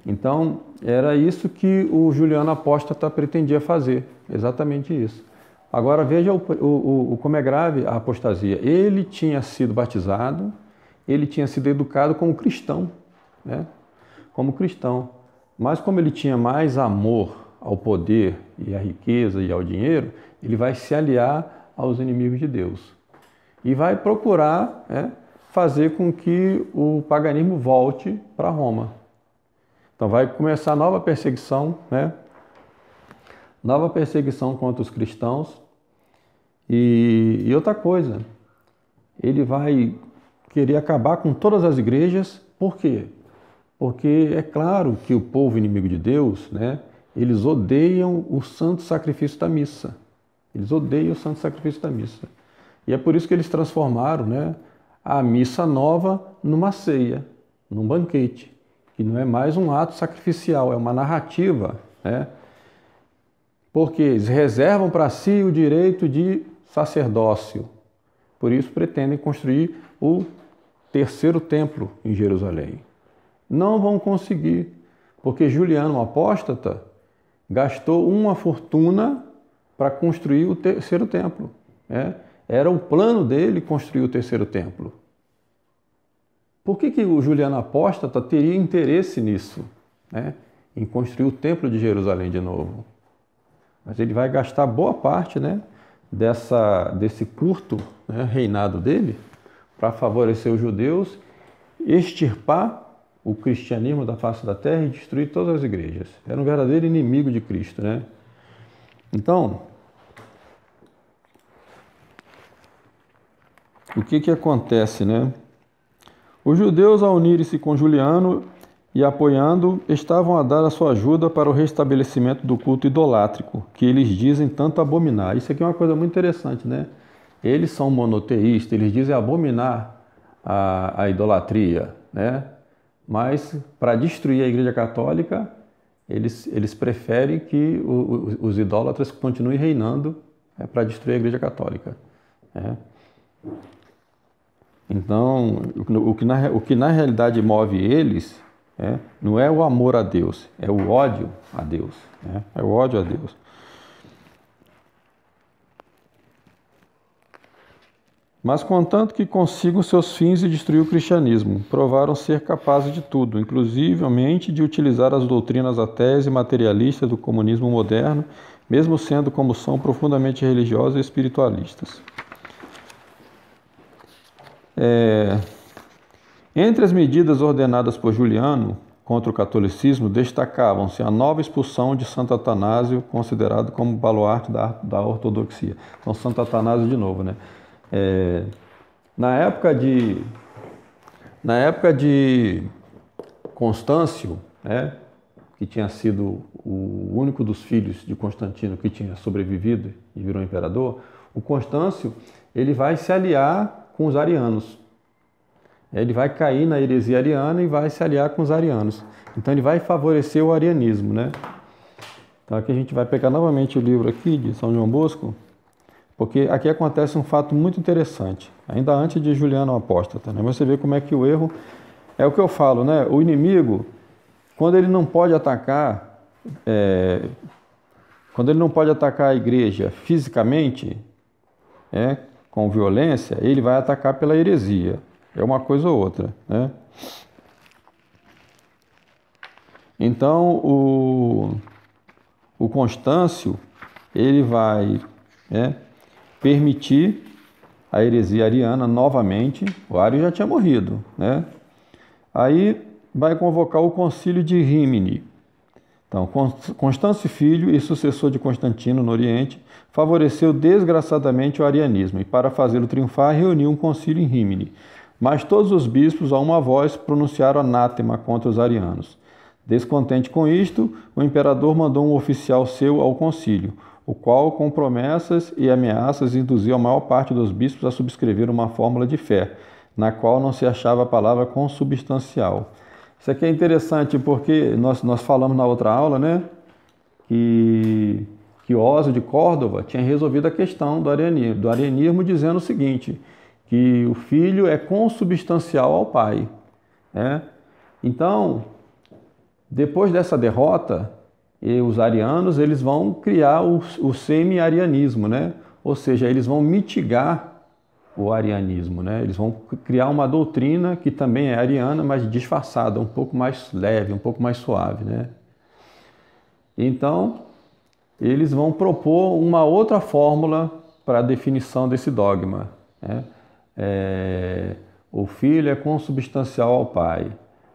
Então, era isso que o Juliano Apóstata pretendia fazer, exatamente isso. Agora, veja como é grave a apostasia. Ele tinha sido batizado, ele tinha sido educado como cristão, né? Como cristão. Mas como ele tinha mais amor ao poder e à riqueza e ao dinheiro, ele vai se aliar aos inimigos de Deus. E vai procurar fazer com que o paganismo volte para Roma. Então vai começar nova perseguição, né? Nova perseguição contra os cristãos. E outra coisa, ele vai querer acabar com todas as igrejas. Por quê? Porque é claro que o povo inimigo de Deus, né? Eles odeiam o santo sacrifício da missa. Eles odeiam o santo sacrifício da missa. E é por isso que eles transformaram, né, a missa nova numa ceia, num banquete. Que não é mais um ato sacrificial, é uma narrativa, né? Porque eles reservam para si o direito de sacerdócio. Por isso pretendem construir o terceiro templo em Jerusalém. Não vão conseguir, porque Juliano, o apóstata, gastou uma fortuna para construir o terceiro templo. Né? Era o plano dele construir o terceiro templo. Por que o Juliano Apóstata teria interesse nisso, né? Em construir o templo de Jerusalém de novo? Mas ele vai gastar boa parte, né, desse curto, né, reinado dele para favorecer os judeus, extirpar o cristianismo da face da terra e destruir todas as igrejas. Era um verdadeiro inimigo de Cristo, né? Então, o que acontece, né? Os judeus, ao unirem-se com Juliano e apoiando, estavam a dar a sua ajuda para o restabelecimento do culto idolátrico, que eles dizem tanto abominar. Isso aqui é uma coisa muito interessante, né? Eles são monoteístas, eles dizem abominar a idolatria, né? Mas, para destruir a Igreja Católica, eles preferem que os idólatras continuem reinando para destruir a Igreja Católica. Né? Então, o que na realidade move eles não é o amor a Deus, é o ódio a Deus. Né? É o ódio a Deus. Mas contanto que consigam seus fins e destruir o cristianismo, provaram ser capazes de tudo, inclusivamente de utilizar as doutrinas ateias e materialistas do comunismo moderno, mesmo sendo como são profundamente religiosos e espiritualistas. Entre as medidas ordenadas por Juliano contra o catolicismo, destacavam-se a nova expulsão de Santo Atanásio, considerado como baluarte da ortodoxia. Então, Santo Atanásio de novo, né? Na época de Constâncio, né, que tinha sido o único dos filhos de Constantino que tinha sobrevivido e virou imperador, o Constâncio ele vai se aliar com os arianos. Ele vai cair na heresia ariana e vai se aliar com os arianos. Então ele vai favorecer o arianismo, né? Então aqui a gente vai pegar novamente o livro aqui de São João Bosco, porque aqui acontece um fato muito interessante, ainda antes de Juliano Apóstata, né? Você vê como é que o erro é o que eu falo, né? O inimigo, quando ele não pode atacar, a igreja fisicamente, com violência, ele vai atacar pela heresia. É uma coisa ou outra, né? Então, o Constâncio, ele vai permitir a heresia ariana novamente. O Ario já tinha morrido, né? Aí vai convocar o concílio de Rímini. Então, Constâncio filho e sucessor de Constantino no Oriente, favoreceu desgraçadamente o arianismo e, para fazê-lo triunfar, reuniu um concílio em Rímini. Mas todos os bispos, a uma voz, pronunciaram anátema contra os arianos. Descontente com isto, o imperador mandou um oficial seu ao concílio, o qual, com promessas e ameaças, induziu a maior parte dos bispos a subscrever uma fórmula de fé, na qual não se achava a palavra consubstancial. Isso aqui é interessante porque nós falamos na outra aula, né, que Oswald de Córdoba tinha resolvido a questão do arianismo dizendo o seguinte, que o filho é consubstancial ao pai, né? Então, depois dessa derrota, os arianos eles vão criar o semi-arianismo, né? Ou seja, eles vão mitigar o arianismo, né? Eles vão criar uma doutrina que também é ariana, mas disfarçada, um pouco mais leve, um pouco mais suave, né? Então, eles vão propor uma outra fórmula para a definição desse dogma, né? O filho é consubstancial ao pai.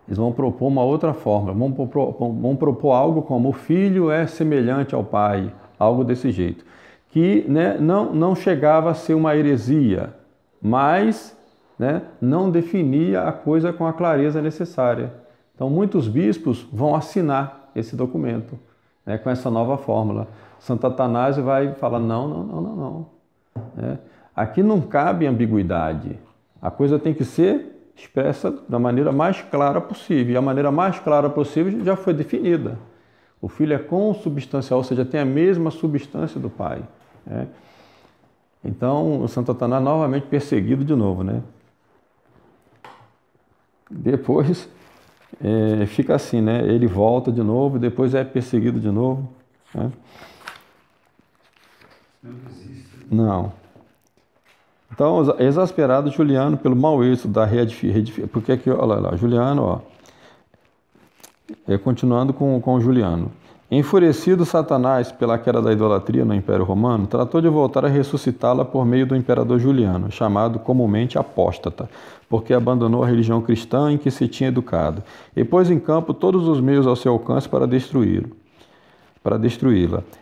Eles vão propor uma outra fórmula, vão propor algo como o filho é semelhante ao pai, algo desse jeito, que, né, não chegava a ser uma heresia, mas, né, não definia a coisa com a clareza necessária. Então, muitos bispos vão assinar esse documento, né, com essa nova fórmula. Santo Atanásio vai falar, não. Aqui não cabe ambiguidade. A coisa tem que ser expressa da maneira mais clara possível. E a maneira mais clara possível já foi definida. O filho é consubstancial, ou seja, tem a mesma substância do pai, né? Então, o Santo Atanásio novamente perseguido de novo, né? Depois fica assim, né? Ele volta de novo, depois é perseguido de novo, né? Não existe. Não. Então, exasperado Juliano pelo mau êxito da reedificação, porque aqui, olha lá, Juliano, continuando com Juliano. Enfurecido Satanás pela queda da idolatria no Império Romano, tratou de voltar a ressuscitá-la por meio do imperador Juliano, chamado comumente apóstata, porque abandonou a religião cristã em que se tinha educado, e pôs em campo todos os meios ao seu alcance para destruí-la.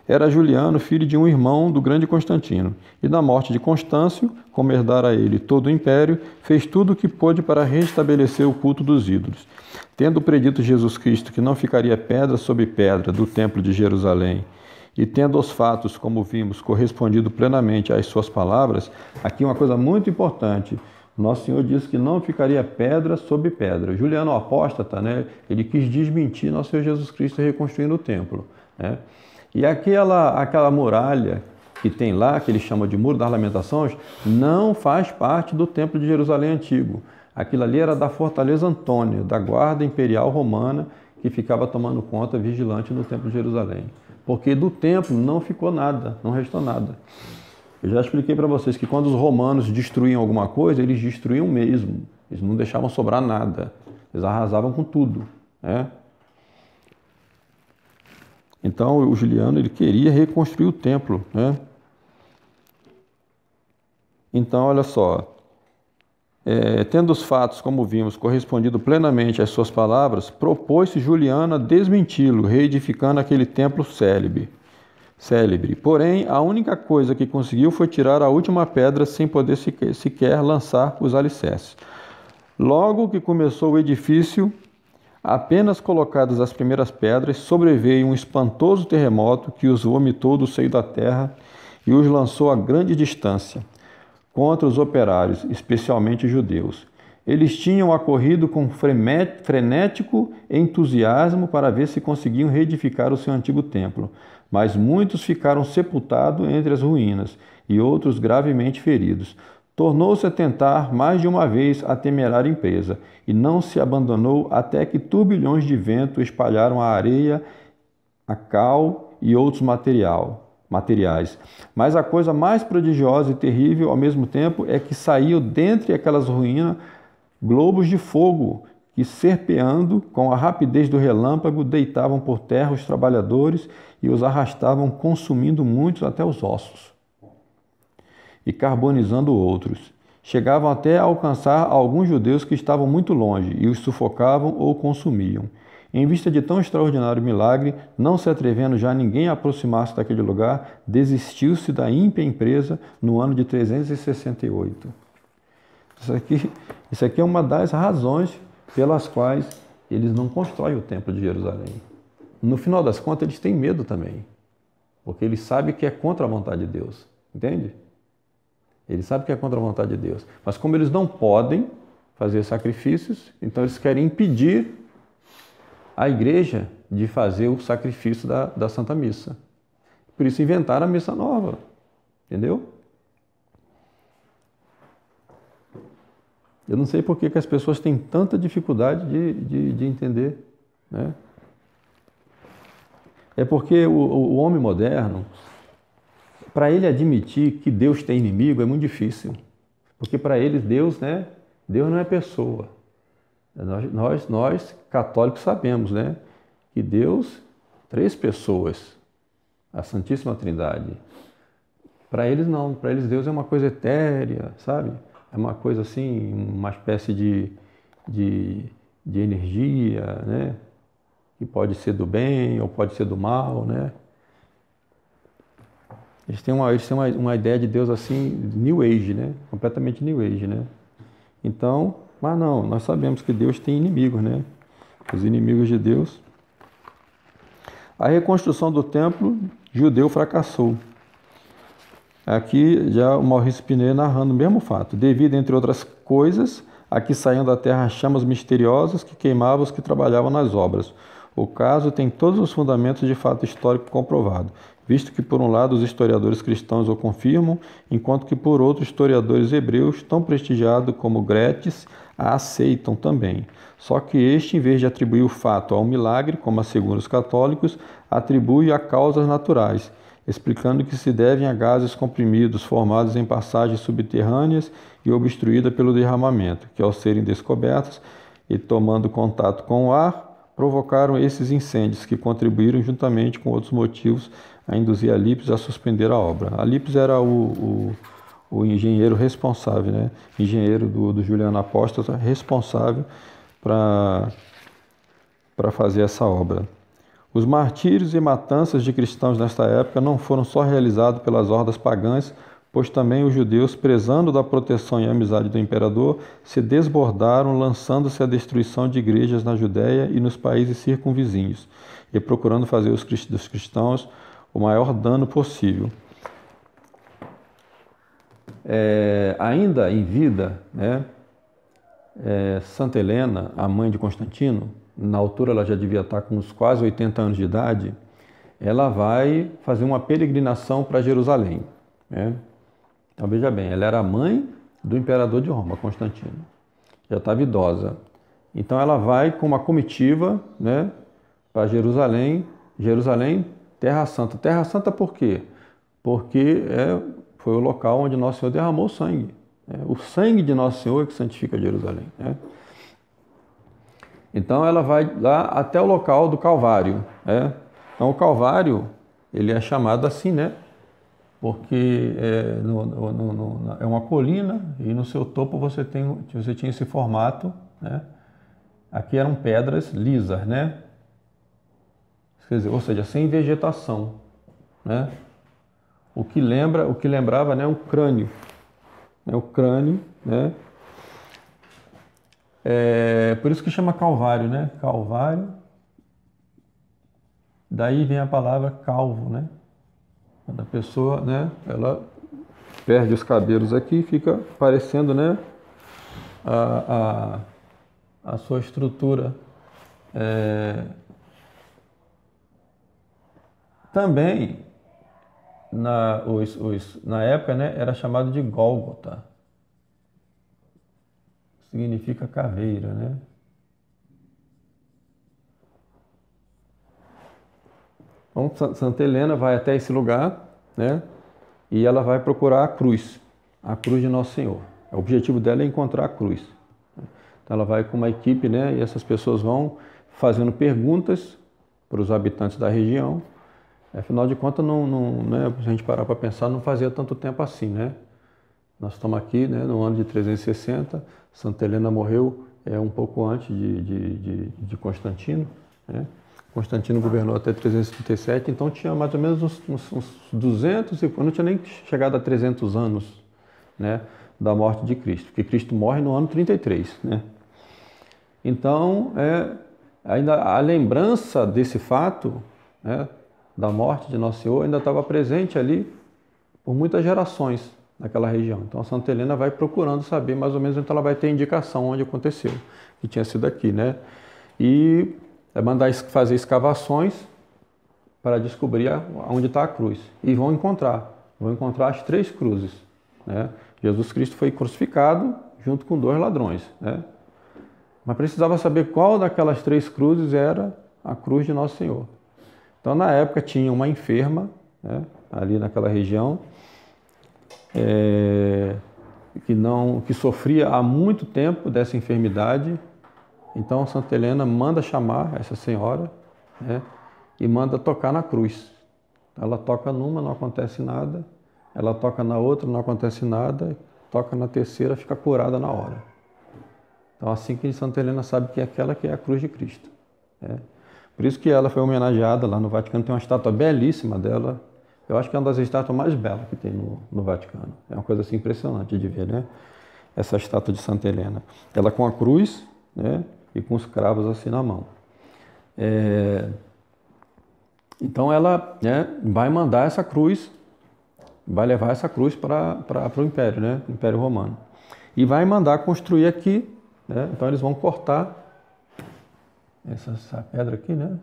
Era Juliano, filho de um irmão do grande Constantino, e na morte de Constâncio, como herdara ele todo o império, fez tudo o que pôde para restabelecer o culto dos ídolos. Tendo predito Jesus Cristo que não ficaria pedra sobre pedra do templo de Jerusalém, e tendo os fatos, como vimos, correspondido plenamente às suas palavras, aqui uma coisa muito importante, Nosso Senhor disse que não ficaria pedra sobre pedra. Juliano, o apóstata, né, ele quis desmentir Nosso Senhor Jesus Cristo reconstruindo o templo, né? E aquela muralha que tem lá, que ele chama de Muro das Lamentações, não faz parte do Templo de Jerusalém antigo. Aquilo ali era da Fortaleza Antônia, da Guarda Imperial Romana, que ficava tomando conta, vigilante no Templo de Jerusalém. Porque do templo não ficou nada, não restou nada. Eu já expliquei para vocês que quando os romanos destruíam alguma coisa, eles destruíam mesmo. Eles não deixavam sobrar nada. Eles arrasavam com tudo, né? Então, o Juliano ele queria reconstruir o templo, né? Então, olha só. Tendo os fatos, como vimos, correspondido plenamente às suas palavras, propôs-se Juliano a desmenti-lo, reedificando aquele templo célebre. Porém, a única coisa que conseguiu foi tirar a última pedra sem poder sequer lançar os alicerces. Logo que começou o edifício, apenas colocadas as primeiras pedras, sobreveio um espantoso terremoto que os vomitou do seio da terra e os lançou a grande distância contra os operários, especialmente judeus. Eles tinham acorrido com frenético entusiasmo para ver se conseguiam reedificar o seu antigo templo, mas muitos ficaram sepultados entre as ruínas e outros gravemente feridos. Tornou-se a tentar mais de uma vez a temerária empresa e não se abandonou até que turbilhões de vento espalharam a areia, a cal e outros materiais. Mas a coisa mais prodigiosa e terrível ao mesmo tempo é que saiu dentre aquelas ruínas globos de fogo que, serpeando com a rapidez do relâmpago, deitavam por terra os trabalhadores e os arrastavam, consumindo muitos até os ossos e carbonizando outros. Chegavam até a alcançar alguns judeus que estavam muito longe e os sufocavam ou consumiam. Em vista de tão extraordinário milagre, não se atrevendo já ninguém a aproximar-se daquele lugar, desistiu-se da ímpia empresa no ano de 368. Isso aqui é uma das razões pelas quais eles não constroem o Templo de Jerusalém. No final das contas, eles têm medo também, porque eles sabem que é contra a vontade de Deus, entende? Eles sabem que é contra a vontade de Deus. Mas como eles não podem fazer sacrifícios, então eles querem impedir a igreja de fazer o sacrifício da Santa Missa. Por isso inventaram a missa nova, entendeu? Eu não sei por que as pessoas têm tanta dificuldade de entender, né? É porque o homem moderno, para ele admitir que Deus tem inimigo é muito difícil. Porque para eles Deus, né? Deus não é pessoa. Nós católicos sabemos, né? Que Deus, 3 pessoas, a Santíssima Trindade. Para eles não, para eles Deus é uma coisa etérea, sabe? É uma coisa assim, uma espécie de energia, né? Que pode ser do bem ou pode ser do mal, né? Eles têm uma ideia de Deus assim, New Age, né? Completamente New Age, né? Então, mas não, nós sabemos que Deus tem inimigos, né? Os inimigos de Deus. A reconstrução do templo judeu fracassou. Aqui já o Maurice Pinet narrando o mesmo fato. Devido, entre outras coisas, a que saíam da terra chamas misteriosas que queimavam os que trabalhavam nas obras. O caso tem todos os fundamentos de fato histórico comprovado, visto que, por um lado, os historiadores cristãos o confirmam, enquanto que, por outro, historiadores hebreus, tão prestigiados como Gretz, a aceitam também. Só que este, em vez de atribuir o fato a um milagre, como asseguram os católicos, atribui a causas naturais, explicando que se devem a gases comprimidos formados em passagens subterrâneas e obstruídas pelo derramamento, que, ao serem descobertas e tomando contato com o ar, provocaram esses incêndios que contribuíram, juntamente com outros motivos, a induzir a Lípis a suspender a obra. A Lípis era o engenheiro responsável, né? Engenheiro do Juliano Apóstolo, responsável para fazer essa obra. Os martírios e matanças de cristãos nesta época não foram só realizados pelas hordas pagãs, pois também os judeus, prezando da proteção e amizade do imperador, se desbordaram, lançando-se à destruição de igrejas na Judéia e nos países circunvizinhos, e procurando fazer dos cristãos o maior dano possível. Ainda em vida, né, Santa Helena, a mãe de Constantino, na altura ela já devia estar com uns quase 80 anos de idade, ela vai fazer uma peregrinação para Jerusalém, né? Então veja bem, ela era a mãe do imperador de Roma, Constantino, já estava idosa. Então ela vai com uma comitiva, né, para Jerusalém, Terra Santa. Terra Santa por quê? Porque foi o local onde Nosso Senhor derramou sangue. O sangue de Nosso Senhor é que santifica Jerusalém, né? Então ela vai lá até o local do Calvário, né? Então o Calvário, ele é chamado assim, né? Porque é uma colina e no seu topo você tinha esse formato, né? Aqui eram pedras lisas, né? Quer dizer, ou seja, sem vegetação, né? O que lembrava, né, um crânio, né? O crânio, né? Por isso que chama Calvário, né? Calvário. Daí vem a palavra calvo, né? Quando a pessoa, né, ela perde os cabelos aqui, fica parecendo, né, a sua estrutura. Também, na época, né, era chamado de Gólgota. Significa caveira, né? Então, Santa Helena vai até esse lugar, né? E ela vai procurar a cruz de Nosso Senhor. O objetivo dela é encontrar a cruz. Então, ela vai com uma equipe, né? E essas pessoas vão fazendo perguntas para os habitantes da região. Afinal de contas, né, se a gente parar para pensar, não fazia tanto tempo assim, né? Nós estamos aqui, né, no ano de 360, Santa Helena morreu um pouco antes de Constantino, né? Constantino governou até 337, então tinha mais ou menos uns 200, não tinha nem chegado a 300 anos, né? da morte de Cristo, porque Cristo morre no ano 33, né? Então, ainda a lembrança desse fato, né, da morte de Nosso Senhor ainda estava presente ali por muitas gerações naquela região. Então, a Santa Helena vai procurando saber mais ou menos, então ela vai ter indicação onde aconteceu, que tinha sido aqui, né? E vai mandar fazer escavações para descobrir onde está a cruz. E vão encontrar as 3 cruzes, né? Jesus Cristo foi crucificado junto com 2 ladrões, né? Mas precisava saber qual daquelas 3 cruzes era a cruz de Nosso Senhor. Então, na época, tinha uma enferma, né, ali naquela região, que sofria há muito tempo dessa enfermidade. Então, Santa Helena manda chamar essa senhora, né, e manda tocar na cruz. Ela toca numa, não acontece nada. Ela toca na outra, não acontece nada. Toca na terceira, fica curada na hora. Então, assim que Santa Helena sabe que é aquela que é a cruz de Cristo, né? Por isso que ela foi homenageada lá no Vaticano. Tem uma estátua belíssima dela. Eu acho que é uma das estátuas mais belas que tem no Vaticano. É uma coisa assim impressionante de ver, né? Essa estátua de Santa Helena. Ela com a cruz, né, e com os cravos assim na mão. Então ela, né, vai mandar essa cruz, vai levar essa cruz para o Império, né, o Império Romano. E vai mandar construir aqui, né? Então eles vão cortar essa pedra aqui, né?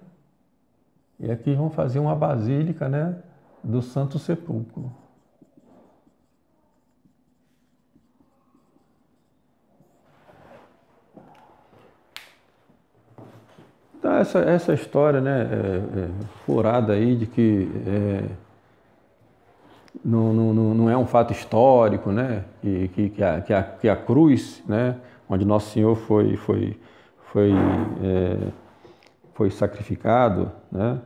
E aqui vão fazer uma basílica, né, do Santo Sepulcro. Então essa história, né, furada aí de que não é um fato histórico, né, que a cruz, né, onde Nosso Senhor foi sacrificado, né,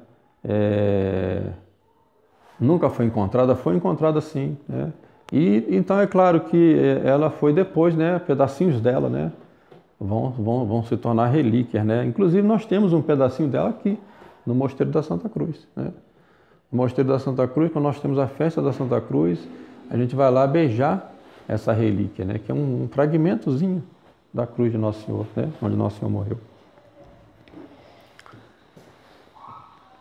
nunca foi encontrada sim, né? E então é claro que ela foi depois, né, pedacinhos dela, né, vão se tornar relíquias, né? Inclusive nós temos um pedacinho dela aqui no Mosteiro da Santa Cruz, né? No Mosteiro da Santa Cruz, quando nós temos a festa da Santa Cruz, a gente vai lá beijar essa relíquia, né, que é um fragmentozinho da cruz de Nosso Senhor, né, onde Nosso Senhor morreu.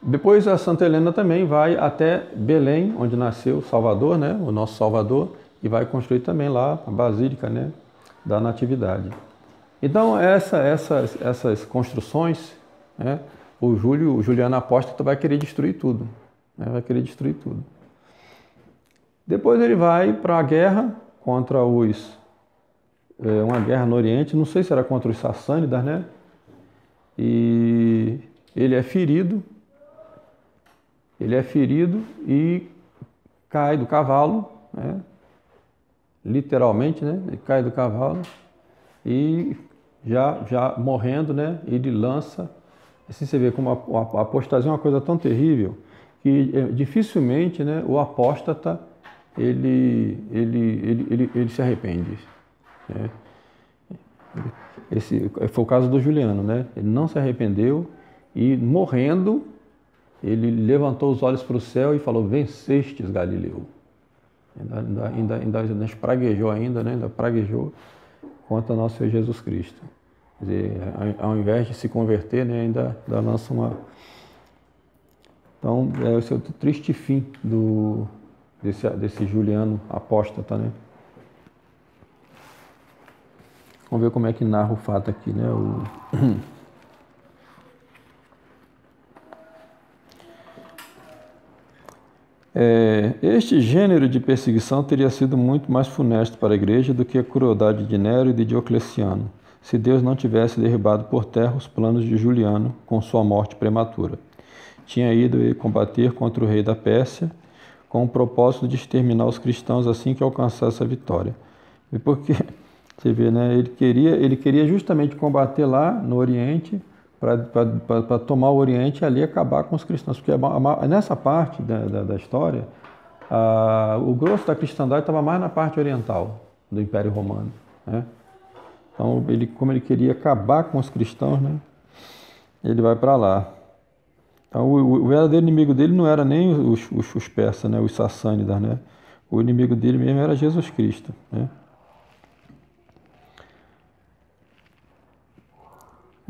Depois a Santa Helena também vai até Belém, onde nasceu Salvador, né, o nosso Salvador, e vai construir também lá a Basílica, né, da Natividade. Então essas construções, né, o Juliano Apóstata vai querer destruir tudo, né, vai querer destruir tudo. Depois ele vai para a guerra contra uma guerra no Oriente, não sei se era contra os Sassânidas, né, e ele é ferido e cai do cavalo, né? Literalmente, né? Ele cai do cavalo e já morrendo, né? Ele lança. Assim você vê como a apostasia é uma coisa tão terrível que dificilmente, né, o apóstata ele se arrepende, né? Esse foi o caso do Juliano, né? Ele não se arrependeu e morrendo ele levantou os olhos para o céu e falou: vencestes, Galileu. Ainda espraguejou ainda, né? Ainda praguejou contra nosso Senhor Jesus Cristo. Quer dizer, ao invés de se converter, né, ainda lança uma... Então, esse é o triste fim desse Juliano apóstata, né? Vamos ver como é que narra o fato aqui, né? Este gênero de perseguição teria sido muito mais funesto para a Igreja do que a crueldade de Nero e de Diocleciano, se Deus não tivesse derribado por terra os planos de Juliano com sua morte prematura. Tinha ido combater contra o rei da Pérsia com o propósito de exterminar os cristãos assim que alcançasse a vitória. E porque, você vê, né, ele queria justamente combater lá no Oriente para tomar o Oriente e ali acabar com os cristãos. Porque nessa parte da história, o grosso da cristandade estava mais na parte oriental do Império Romano, né? Então, como ele queria acabar com os cristãos, né, ele vai para lá. Então, o verdadeiro inimigo dele não era nem os persas, né, os sassânidas, né? O inimigo dele mesmo era Jesus Cristo, né?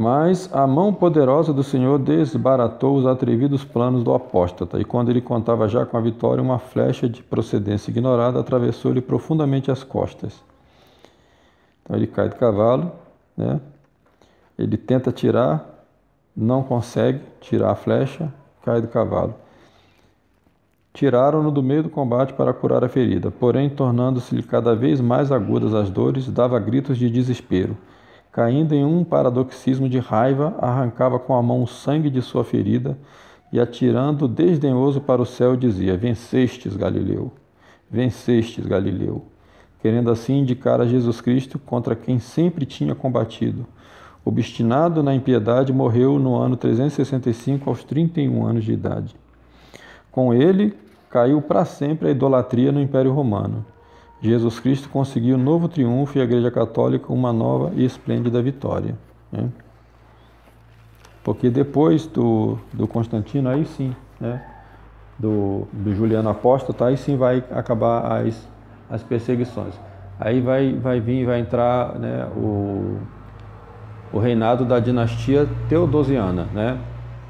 Mas a mão poderosa do Senhor desbaratou os atrevidos planos do apóstata, e quando ele contava já com a vitória, uma flecha de procedência ignorada atravessou-lhe profundamente as costas. Então ele cai do cavalo, né? Ele tenta tirar, não consegue tirar a flecha, cai do cavalo. Tiraram-no do meio do combate para curar a ferida, porém, tornando-se-lhe cada vez mais agudas as dores, dava gritos de desespero. Caindo em um paradoxismo de raiva, arrancava com a mão o sangue de sua ferida e, atirando desdenhoso para o céu, dizia: Vencestes, Galileu! Vencestes, Galileu! Querendo assim indicar a Jesus Cristo contra quem sempre tinha combatido. Obstinado na impiedade, morreu no ano 365 aos 31 anos de idade. Com ele, caiu para sempre a idolatria no Império Romano. Jesus Cristo conseguiu um novo triunfo e a Igreja Católica uma nova e esplêndida vitória. Né? Porque depois do Constantino, aí sim, né? do Juliano Apóstata, aí sim vai acabar as perseguições. Aí vai entrar, né, o reinado da dinastia Teodosiana, né?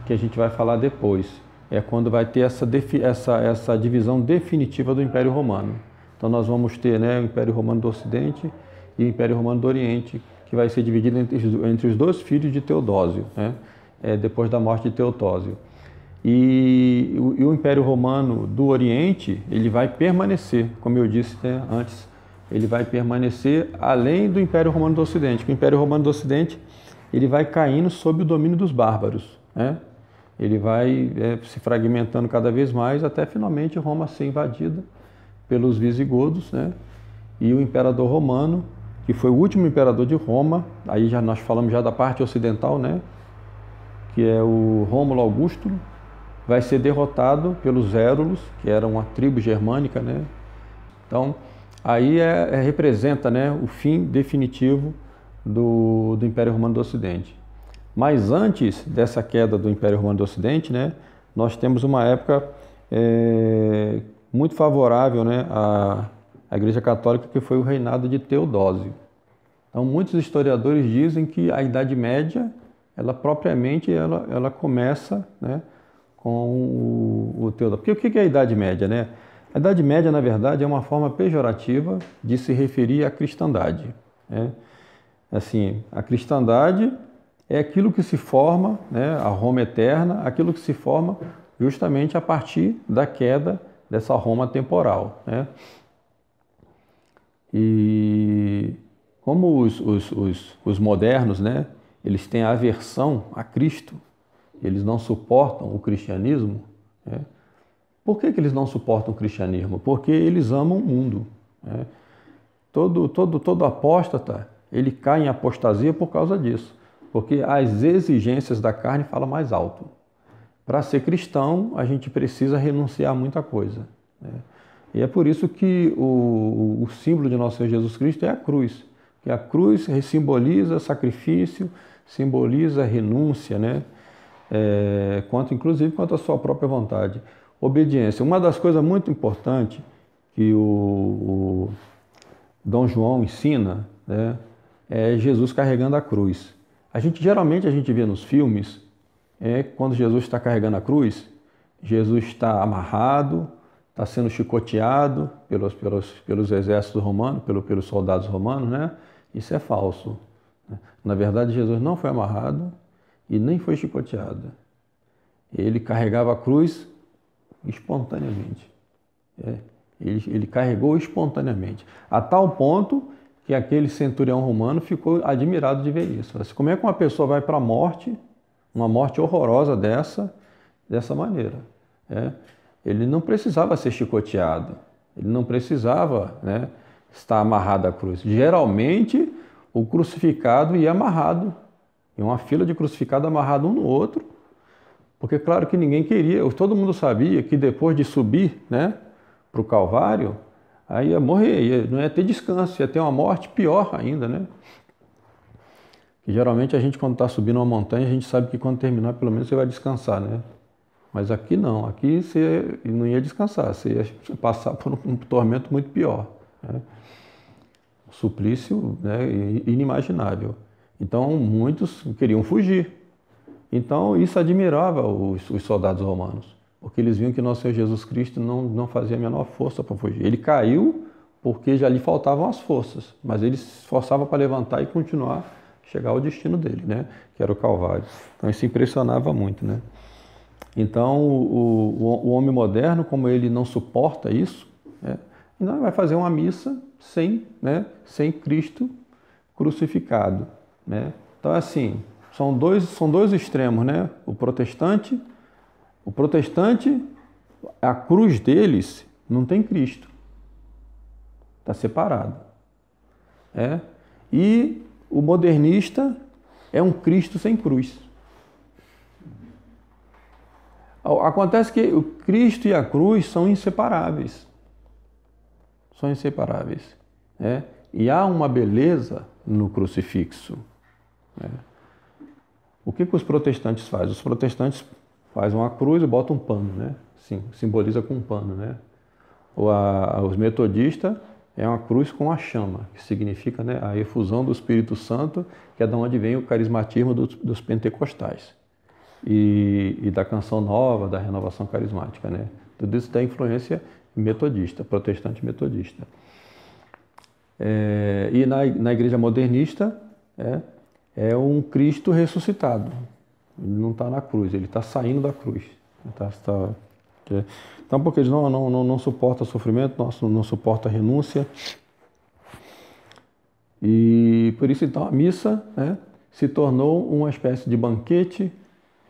Que a gente vai falar depois. É quando vai ter essa divisão definitiva do Império Romano. Então nós vamos ter, né, o Império Romano do Ocidente e o Império Romano do Oriente, que vai ser dividido entre os dois filhos de Teodósio, né, depois da morte de Teodósio. E o Império Romano do Oriente, ele vai permanecer, como eu disse, né, antes, ele vai permanecer além do Império Romano do Ocidente. O Império Romano do Ocidente, ele vai caindo sob o domínio dos bárbaros, né? Ele vai se fragmentando cada vez mais até finalmente Roma ser invadida pelos visigodos, né? E o imperador romano, que foi o último imperador de Roma, aí já nós falamos já da parte ocidental, né? Que é o Rômulo Augusto, vai ser derrotado pelos Érulos, que era uma tribo germânica, né? Então, aí representa, né, o fim definitivo do Império Romano do Ocidente. Mas antes dessa queda do Império Romano do Ocidente, né, nós temos uma época muito favorável, né, à Igreja Católica, que foi o reinado de Teodósio. Então, muitos historiadores dizem que a Idade Média, ela propriamente, ela começa, né, com o Teodósio. Porque o que é a Idade Média, né? A Idade Média, na verdade, é uma forma pejorativa de se referir à cristandade, né? Assim, a cristandade é aquilo que se forma, né, a Roma eterna, aquilo que se forma justamente a partir da queda dessa Roma temporal, né? E como os modernos, né, eles têm aversão a Cristo, eles não suportam o cristianismo, né? Por que eles não suportam o cristianismo? Porque eles amam o mundo, né? Todo apóstata, ele cai em apostasia por causa disso. Porque as exigências da carne falam mais alto. Para ser cristão, a gente precisa renunciar a muita coisa, né? E é por isso que o símbolo de nosso Senhor Jesus Cristo é a cruz. Que a cruz simboliza sacrifício, simboliza renúncia, né? Inclusive quanto à sua própria vontade. Obediência. Uma das coisas muito importantes que o Dom João ensina, né, é Jesus carregando a cruz. Geralmente a gente vê nos filmes, quando Jesus está carregando a cruz, Jesus está amarrado, está sendo chicoteado pelos exércitos romanos, pelos soldados romanos, né? Isso é falso. Na verdade, Jesus não foi amarrado e nem foi chicoteado. Ele carregava a cruz espontaneamente. Ele carregou espontaneamente, a tal ponto que aquele centurião romano ficou admirado de ver isso. Como é que uma pessoa vai para a morte, uma morte horrorosa dessa maneira? Ele não precisava ser chicoteado, ele não precisava, né, estar amarrado à cruz. Geralmente, o crucificado ia amarrado, em uma fila de crucificado amarrado um no outro, porque claro que ninguém queria, todo mundo sabia que depois de subir, né, para o Calvário, aí ia morrer, não ia ter descanso, ia ter uma morte pior ainda, né? E geralmente a gente, quando está subindo uma montanha, a gente sabe que quando terminar, pelo menos você vai descansar, né? Mas aqui não, aqui você não ia descansar, você ia passar por um tormento muito pior, né? Um suplício, né, inimaginável. Então, muitos queriam fugir. Então, isso admirava os soldados romanos, porque eles viam que nosso Senhor Jesus Cristo não fazia a menor força para fugir. Ele caiu porque já lhe faltavam as forças, mas ele se esforçava para levantar e continuar, chegar ao destino dele, né? Que era o Calvário. Então, isso impressionava muito, né? Então, o homem moderno, como ele não suporta isso, né? Então vai fazer uma missa sem Cristo crucificado, né? Então, assim, são dois extremos, né? O protestante, a cruz deles não tem Cristo, está separado, E o modernista é um Cristo sem cruz. Acontece que o Cristo e a cruz são inseparáveis. São inseparáveis. E há uma beleza no crucifixo. O que os protestantes fazem? Os protestantes fazem uma cruz e botam um pano, né? Sim, simboliza com um pano, né? Os metodistas é uma cruz com a chama, que significa, né, a efusão do Espírito Santo, que é de onde vem o carismatismo dos pentecostais. E da canção nova, da renovação carismática, né? Tudo isso tem influência metodista, protestante metodista. E na igreja modernista é um Cristo ressuscitado. Ele não está na cruz, ele está saindo da cruz. Então, porque eles não suportam sofrimento, não suportam a renúncia. E por isso, então, a missa se tornou uma espécie de banquete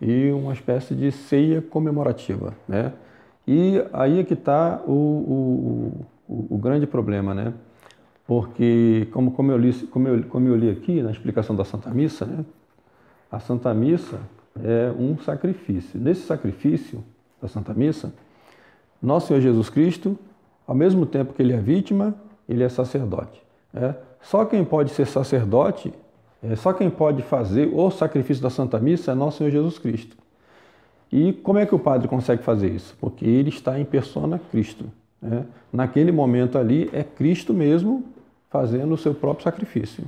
e uma espécie de ceia comemorativa, né? E aí é que está o grande problema, né? Porque, como eu li aqui na explicação da Santa Missa, né? A Santa Missa é um sacrifício. Nesse sacrifício da Santa Missa, nosso Senhor Jesus Cristo, ao mesmo tempo que ele é vítima, ele é sacerdote. Só quem pode ser sacerdote, só quem pode fazer o sacrifício da Santa Missa é nosso Senhor Jesus Cristo. E como é que o padre consegue fazer isso? Porque ele está em persona Cristo. Naquele momento ali é Cristo mesmo fazendo o seu próprio sacrifício.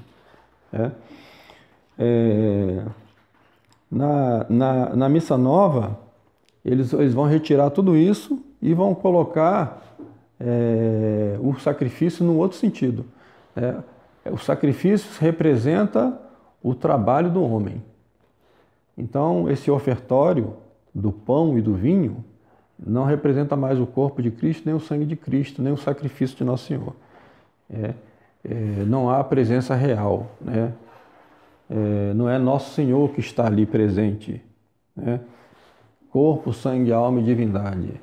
Na missa nova, eles vão retirar tudo isso e vão colocar o sacrifício num outro sentido. O sacrifício representa o trabalho do homem. Então, esse ofertório do pão e do vinho não representa mais o corpo de Cristo, nem o sangue de Cristo, nem o sacrifício de Nosso Senhor. Não há presença real, né? Não é Nosso Senhor que está ali presente, né? Corpo, sangue, alma e divindade.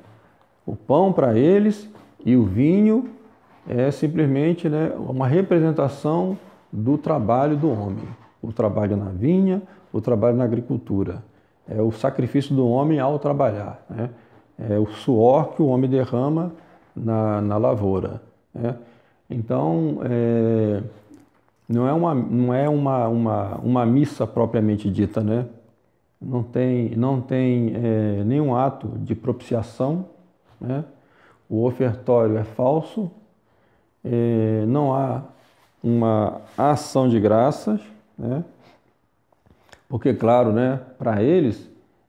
O pão para eles e o vinho é simplesmente, né, uma representação do trabalho do homem. O trabalho na vinha, o trabalho na agricultura. É o sacrifício do homem ao trabalhar, né? É o suor que o homem derrama na lavoura, né? Então, não é uma missa propriamente dita, né? Não tem nenhum ato de propiciação, né? O ofertório é falso, não há uma ação de graças, né? Porque, claro, né, para eles,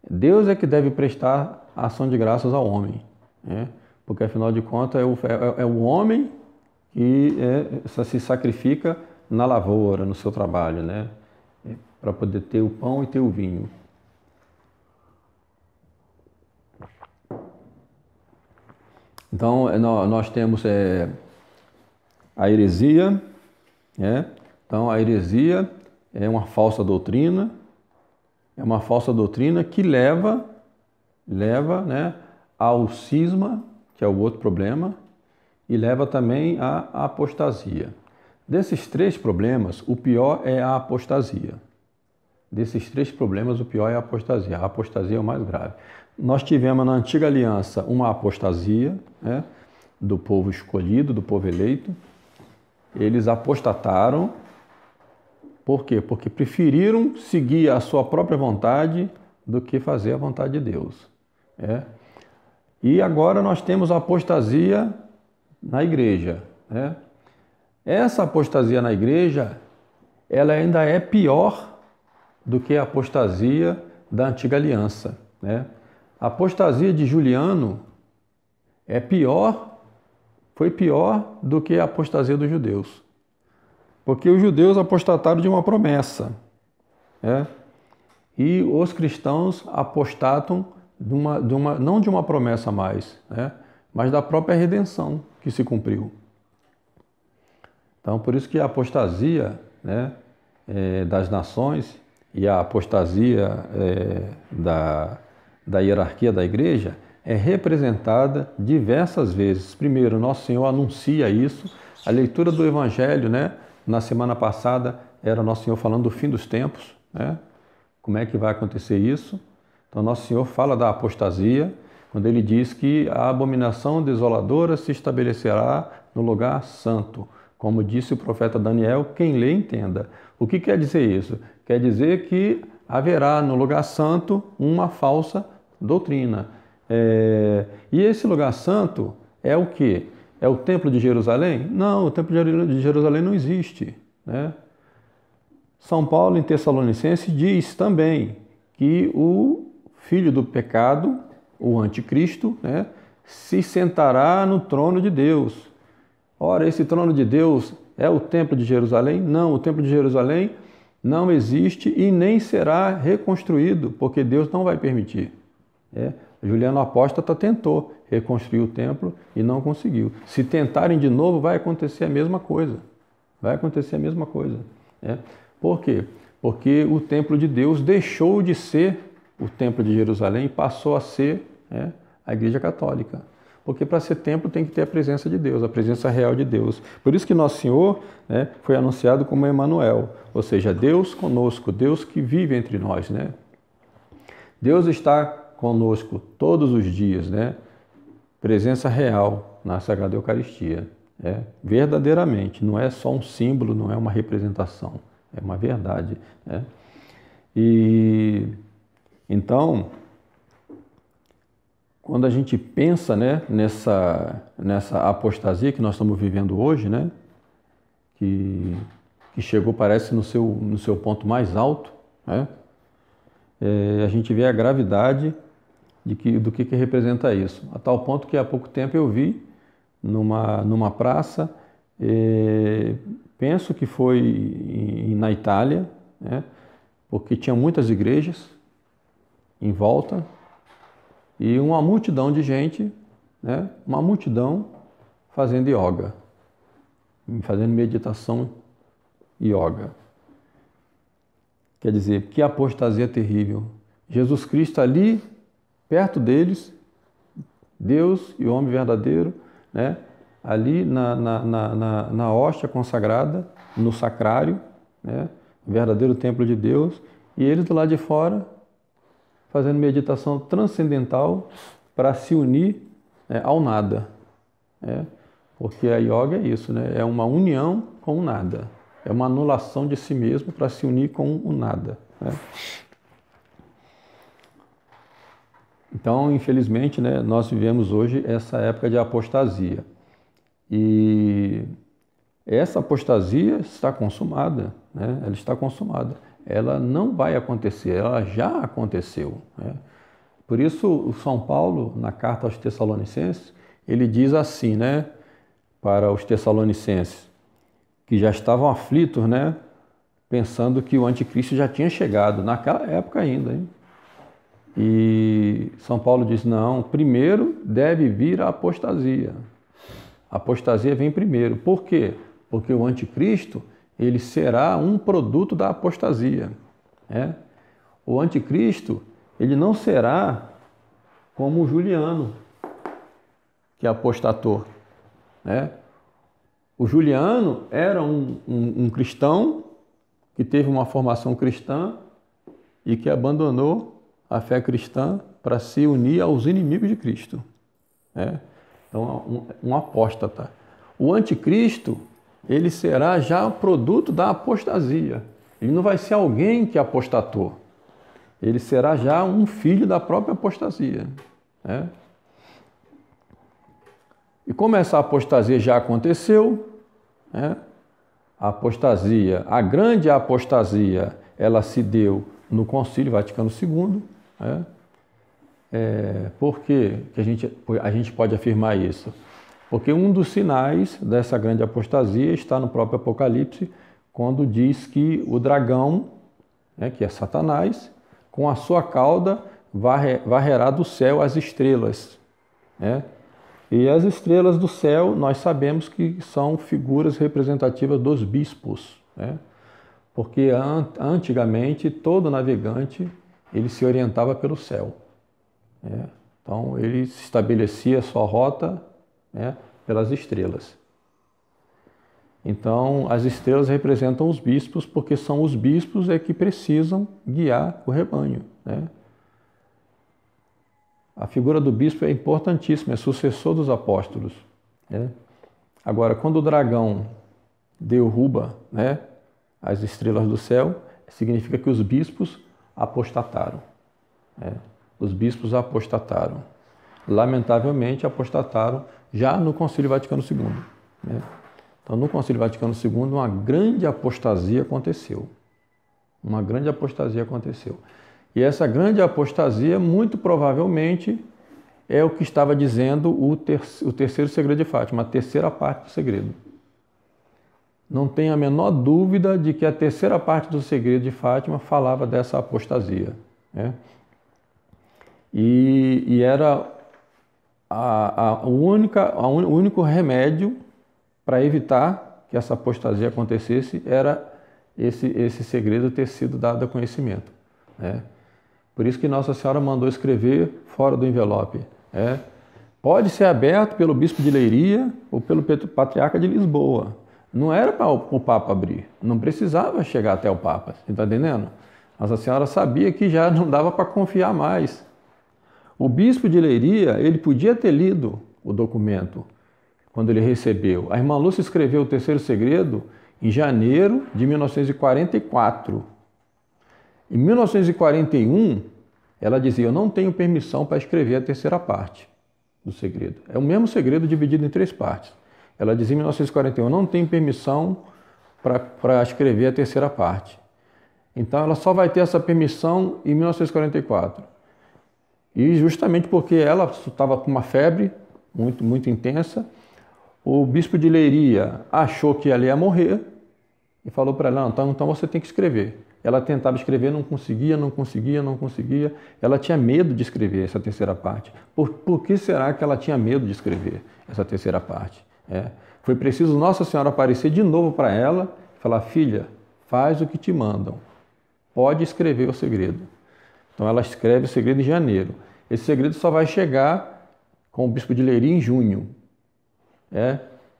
Deus é que deve prestar ação de graças ao homem, né? Porque, afinal de contas, é o homem que se sacrifica na lavoura, no seu trabalho, né? Para poder ter o pão e ter o vinho. Então, nós temos a heresia, né? Então, a heresia é uma falsa doutrina, que leva, né, ao cisma, que é o outro problema, e leva também à apostasia. Desses três problemas, o pior é a apostasia. A apostasia é o mais grave. Nós tivemos na antiga aliança uma apostasia, né, do povo escolhido, do povo eleito. Eles apostataram. Por quê? Porque preferiram seguir a sua própria vontade do que fazer a vontade de Deus. E agora nós temos a apostasia na igreja, né? Essa apostasia na igreja ela ainda é pior do que a apostasia da antiga aliança, né? A apostasia de Juliano foi pior do que a apostasia dos judeus. Porque os judeus apostataram de uma promessa, né? E os cristãos apostatam não de uma promessa mais, né? Mas da própria redenção que se cumpriu. Então, por isso que a apostasia, né, das nações e a apostasia da hierarquia da igreja é representada diversas vezes. Primeiro, Nosso Senhor anuncia isso. A leitura do Evangelho, né, na semana passada, era Nosso Senhor falando do fim dos tempos, né? Como é que vai acontecer isso? Então, Nosso Senhor fala da apostasia, quando Ele diz que a abominação desoladora se estabelecerá no lugar santo. Como disse o profeta Daniel, quem lê entenda. O que quer dizer isso? Quer dizer que haverá no lugar santo uma falsa doutrina. E esse lugar santo é o quê? É o Templo de Jerusalém? Não, o Templo de Jerusalém não existe, né? São Paulo, em Tessalonicenses, diz também que o filho do pecado, o anticristo, né, se sentará no trono de Deus. Ora, esse trono de Deus é o Templo de Jerusalém? Não, o Templo de Jerusalém não existe e nem será reconstruído, porque Deus não vai permitir. Juliano Apóstata tentou reconstruir o templo e não conseguiu. Se tentarem de novo, vai acontecer a mesma coisa. Vai acontecer a mesma coisa. Por quê? Porque o templo de Deus deixou de ser o templo de Jerusalém e passou a ser a Igreja Católica. Porque para ser templo tem que ter a presença de Deus, a presença real de Deus. Por isso que Nosso Senhor, né, foi anunciado como Emanuel, ou seja, Deus conosco, Deus que vive entre nós, né? Deus está conosco todos os dias, né? Presença real na Sagrada Eucaristia, verdadeiramente, não é só um símbolo, não é uma representação, é uma verdade, né? E então, quando a gente pensa, né, nessa apostasia que nós estamos vivendo hoje, né, que chegou, parece, no seu ponto mais alto, né, a gente vê a gravidade do que representa isso. A tal ponto que há pouco tempo eu vi numa praça, penso que foi na Itália, né, porque tinha muitas igrejas em volta, e uma multidão de gente, né, uma multidão fazendo yoga, fazendo meditação yoga. Quer dizer, que apostasia terrível. Jesus Cristo ali, perto deles, Deus e o homem verdadeiro, né, ali na hóstia consagrada, no sacrário, né, o verdadeiro templo de Deus, e eles do lado de fora, fazendo meditação transcendental para se unir ao nada. Porque a yoga é isso, né? É uma união com o nada. É uma anulação de si mesmo para se unir com o nada, né? Então, infelizmente, né, nós vivemos hoje essa época de apostasia. E essa apostasia está consumada, né? Ela está consumada. Ela não vai acontecer, ela já aconteceu, né? Por isso, o São Paulo, na carta aos Tessalonicenses, ele diz assim, né, para os Tessalonicenses, que já estavam aflitos, né, pensando que o anticristo já tinha chegado, naquela época ainda, hein? E São Paulo diz, não, primeiro deve vir a apostasia. A apostasia vem primeiro. Por quê? Porque o anticristo, ele será um produto da apostasia, né? O anticristo, ele não será como o Juliano, que apostatou, né? O Juliano era um cristão que teve uma formação cristã e que abandonou a fé cristã para se unir aos inimigos de Cristo, né? Então, um apóstata. O anticristo, ele será já produto da apostasia. Ele não vai ser alguém que apostatou. Ele será já um filho da própria apostasia, né? E como essa apostasia já aconteceu, né, a apostasia, a grande apostasia, ela se deu no Concílio Vaticano II, né? Por que a gente pode afirmar isso? Porque um dos sinais dessa grande apostasia está no próprio Apocalipse, quando diz que o dragão, né, que é Satanás, com a sua cauda varrerá do céu as estrelas, né? E as estrelas do céu, nós sabemos que são figuras representativas dos bispos, né? Porque antigamente todo navegante ele se orientava pelo céu, né? Então ele estabelecia a sua rota, né, pelas estrelas. Então as estrelas representam os bispos, porque são os bispos que precisam guiar o rebanho, né? A figura do bispo é importantíssima, é sucessor dos apóstolos, né? Agora, quando o dragão derruba, né, as estrelas do céu, significa que os bispos apostataram, né? Os bispos apostataram. Lamentavelmente, apostataram já no Concílio Vaticano II, né? Então, no Concílio Vaticano II, uma grande apostasia aconteceu. Uma grande apostasia aconteceu. E essa grande apostasia, muito provavelmente, é o que estava dizendo o terceiro segredo de Fátima, a terceira parte do segredo. Não tem a menor dúvida de que a terceira parte do segredo de Fátima falava dessa apostasia, né? E era o único remédio para evitar que essa apostasia acontecesse, era esse segredo ter sido dado a conhecimento, né? Por isso que Nossa Senhora mandou escrever fora do envelope, né? Pode ser aberto pelo bispo de Leiria ou pelo patriarca de Lisboa. Não era para o Papa abrir, não precisava chegar até o Papa, você está entendendo? Nossa Senhora sabia que já não dava para confiar mais. O bispo de Leiria, ele podia ter lido o documento quando ele recebeu. A irmã Lúcia escreveu o terceiro segredo em janeiro de 1944. Em 1941, ela dizia: eu não tenho permissão para escrever a terceira parte do segredo. É o mesmo segredo dividido em 3 partes. Ela dizia em 1941, eu não tenho permissão para escrever a terceira parte. Então ela só vai ter essa permissão em 1944. E justamente porque ela estava com uma febre muito, muito intensa, o bispo de Leiria achou que ela ia morrer e falou para ela: não, então você tem que escrever. Ela tentava escrever, não conseguia. Ela tinha medo de escrever essa terceira parte. Por que será que ela tinha medo de escrever essa terceira parte? Foi preciso Nossa Senhora aparecer de novo para ela e falar: filha, faz o que te mandam. Pode escrever o segredo. Então ela escreve o segredo em janeiro. Esse segredo só vai chegar com o bispo de Leiria em junho.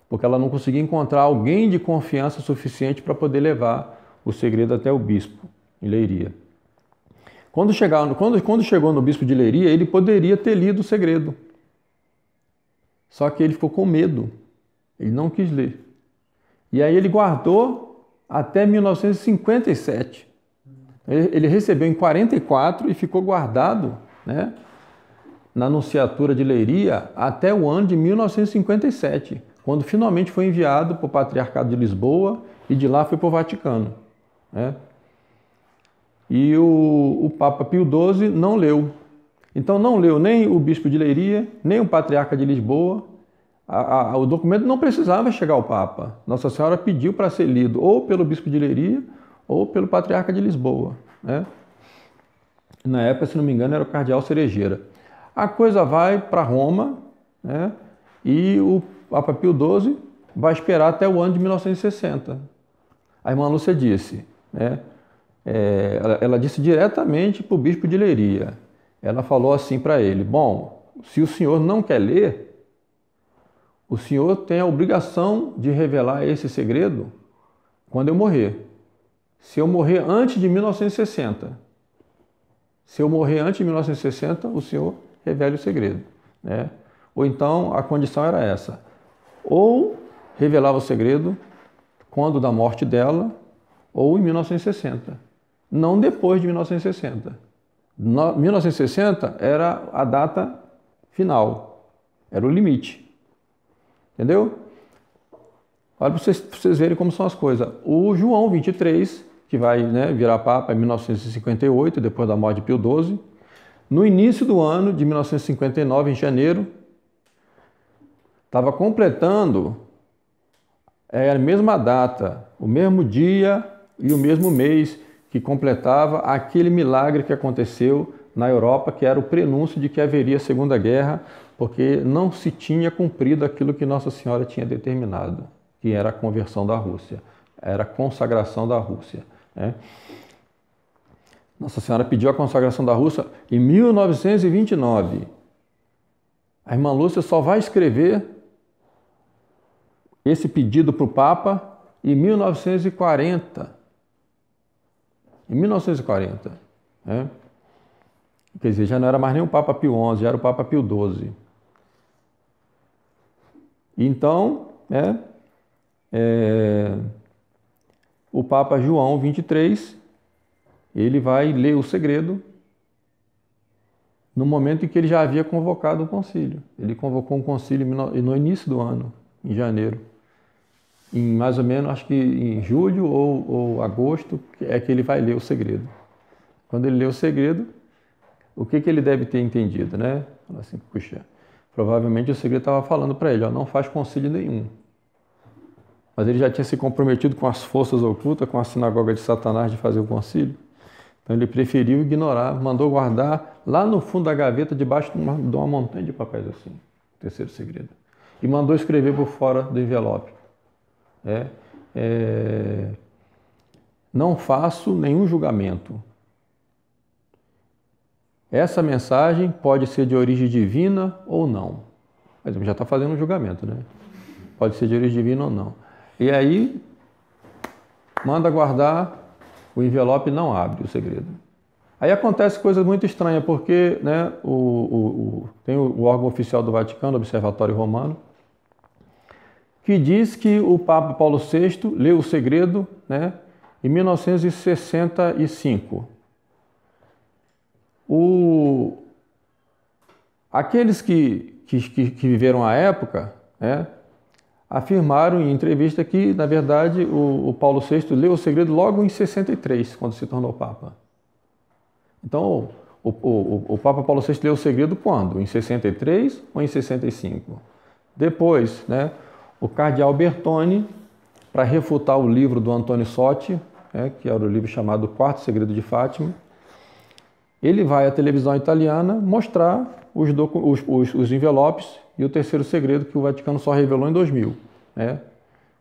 Porque ela não conseguia encontrar alguém de confiança suficiente para poder levar o segredo até o bispo de Leiria. Quando chegou no bispo de Leiria, ele poderia ter lido o segredo. Só que ele ficou com medo. Ele não quis ler. E aí ele guardou até 1957. Ele recebeu em 44 e ficou guardado, né, na Nunciatura de Leiria até o ano de 1957, quando finalmente foi enviado para o Patriarcado de Lisboa e de lá foi para o Vaticano, né? E o Papa Pio XII não leu. Então não leu nem o Bispo de Leiria, nem o Patriarca de Lisboa. O documento não precisava chegar ao Papa. Nossa Senhora pediu para ser lido ou pelo Bispo de Leiria ou pelo Patriarca de Lisboa, né? Na época, se não me engano, era o Cardeal Cerejeira. A coisa vai para Roma, né? E o Papa Pio XII vai esperar até o ano de 1960. A irmã Lúcia disse, né? Ela disse diretamente para o Bispo de Leiria. Ela falou assim para ele: bom, se o senhor não quer ler, o senhor tem a obrigação de revelar esse segredo quando eu morrer. Se eu morrer antes de 1960, o senhor revele o segredo, né? Ou então a condição era essa: ou revelava o segredo quando da morte dela, ou em 1960, não depois de 1960. 1960 era a data final, era o limite, entendeu? Olha para vocês verem como são as coisas. O João 23, que vai, né, virar Papa em 1958, depois da morte de Pio XII, no início do ano de 1959, em janeiro, estava completando a mesma data, o mesmo dia e o mesmo mês que completava aquele milagre que aconteceu na Europa, que era o prenúncio de que haveria Segunda Guerra, porque não se tinha cumprido aquilo que Nossa Senhora tinha determinado, que era a conversão da Rússia, era a consagração da Rússia, né? Nossa Senhora pediu a consagração da Rússia em 1929. A irmã Lúcia só vai escrever esse pedido para o Papa em 1940. Em 1940. Né? Quer dizer, já não era mais nem o Papa Pio XI, já era o Papa Pio XII. Então, o Papa João 23, ele vai ler o segredo no momento em que ele já havia convocado o concílio. Ele convocou um concílio no início do ano, em janeiro. Em mais ou menos, acho que em julho ou agosto, é que ele vai ler o segredo. Quando ele lê o segredo, o que ele deve ter entendido, né? Assim, puxa, provavelmente o segredo estava falando para ele, ó, não faz concílio nenhum. Mas ele já tinha se comprometido com as forças ocultas, com a sinagoga de Satanás de fazer o concílio. Então ele preferiu ignorar, mandou guardar lá no fundo da gaveta, debaixo de uma montanha de papéis assim, o terceiro segredo. E mandou escrever por fora do envelope. Não faço nenhum julgamento. Essa mensagem pode ser de origem divina ou não. Mas já está fazendo um julgamento, né? Pode ser de origem divina ou não. E aí, manda guardar, o envelope não abre o segredo. Aí acontece coisa muito estranha, porque, né, tem o órgão oficial do Vaticano, o Observatório Romano, que diz que o Papa Paulo VI leu o segredo, né, em 1965. Aqueles que viveram a época, né, afirmaram em entrevista que, na verdade, o Paulo VI leu o segredo logo em 63, quando se tornou Papa. Então, o Papa Paulo VI leu o segredo quando? Em 63 ou em 65? Depois, né, o cardeal Bertone, para refutar o livro do Antônio Sotti, que era o livro chamado O Quarto Segredo de Fátima, ele vai à televisão italiana mostrar os envelopes e o terceiro segredo que o Vaticano só revelou em 2000. Né?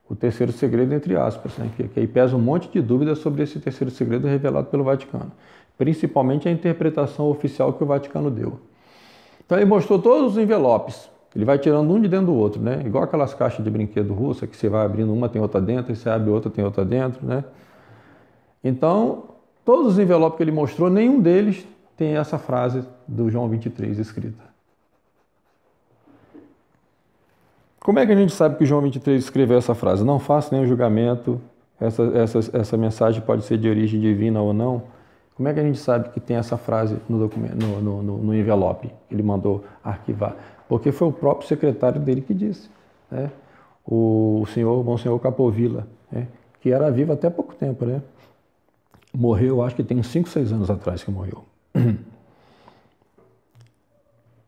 O terceiro segredo, entre aspas, né? que aí pesa um monte de dúvidas sobre esse terceiro segredo revelado pelo Vaticano. Principalmente a interpretação oficial que o Vaticano deu. Então ele mostrou todos os envelopes. Ele vai tirando um de dentro do outro, né? Igual aquelas caixas de brinquedo russa que você vai abrindo, uma tem outra dentro, e você abre outra, tem outra dentro, né? Então, todos os envelopes que ele mostrou, nenhum deles tem essa frase do João 23 escrita. Como é que a gente sabe que João 23 escreveu essa frase? Não faça nenhum julgamento, essa mensagem pode ser de origem divina ou não. Como é que a gente sabe que tem essa frase no documento, no envelope que ele mandou arquivar? Porque foi o próprio secretário dele que disse, né? O Monsenhor Capovilla, né? Que era vivo até pouco tempo, né? Morreu, acho que tem uns 5, 6 anos atrás que morreu.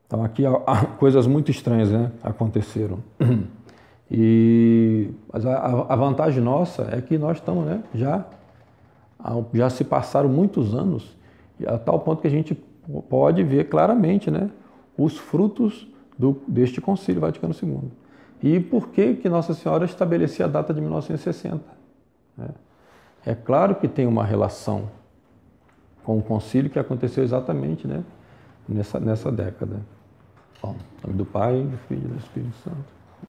Então aqui coisas muito estranhas, né, aconteceram. Mas a vantagem nossa é que nós estamos, né, já se passaram muitos anos, a tal ponto que a gente pode ver claramente, né, os frutos deste Concílio Vaticano II. E por que Nossa Senhora estabelecia a data de 1960? Né? É claro que tem uma relação com o concílio que aconteceu exatamente, né, nessa década. Bom, em nome do Pai, do Filho e do Espírito Santo.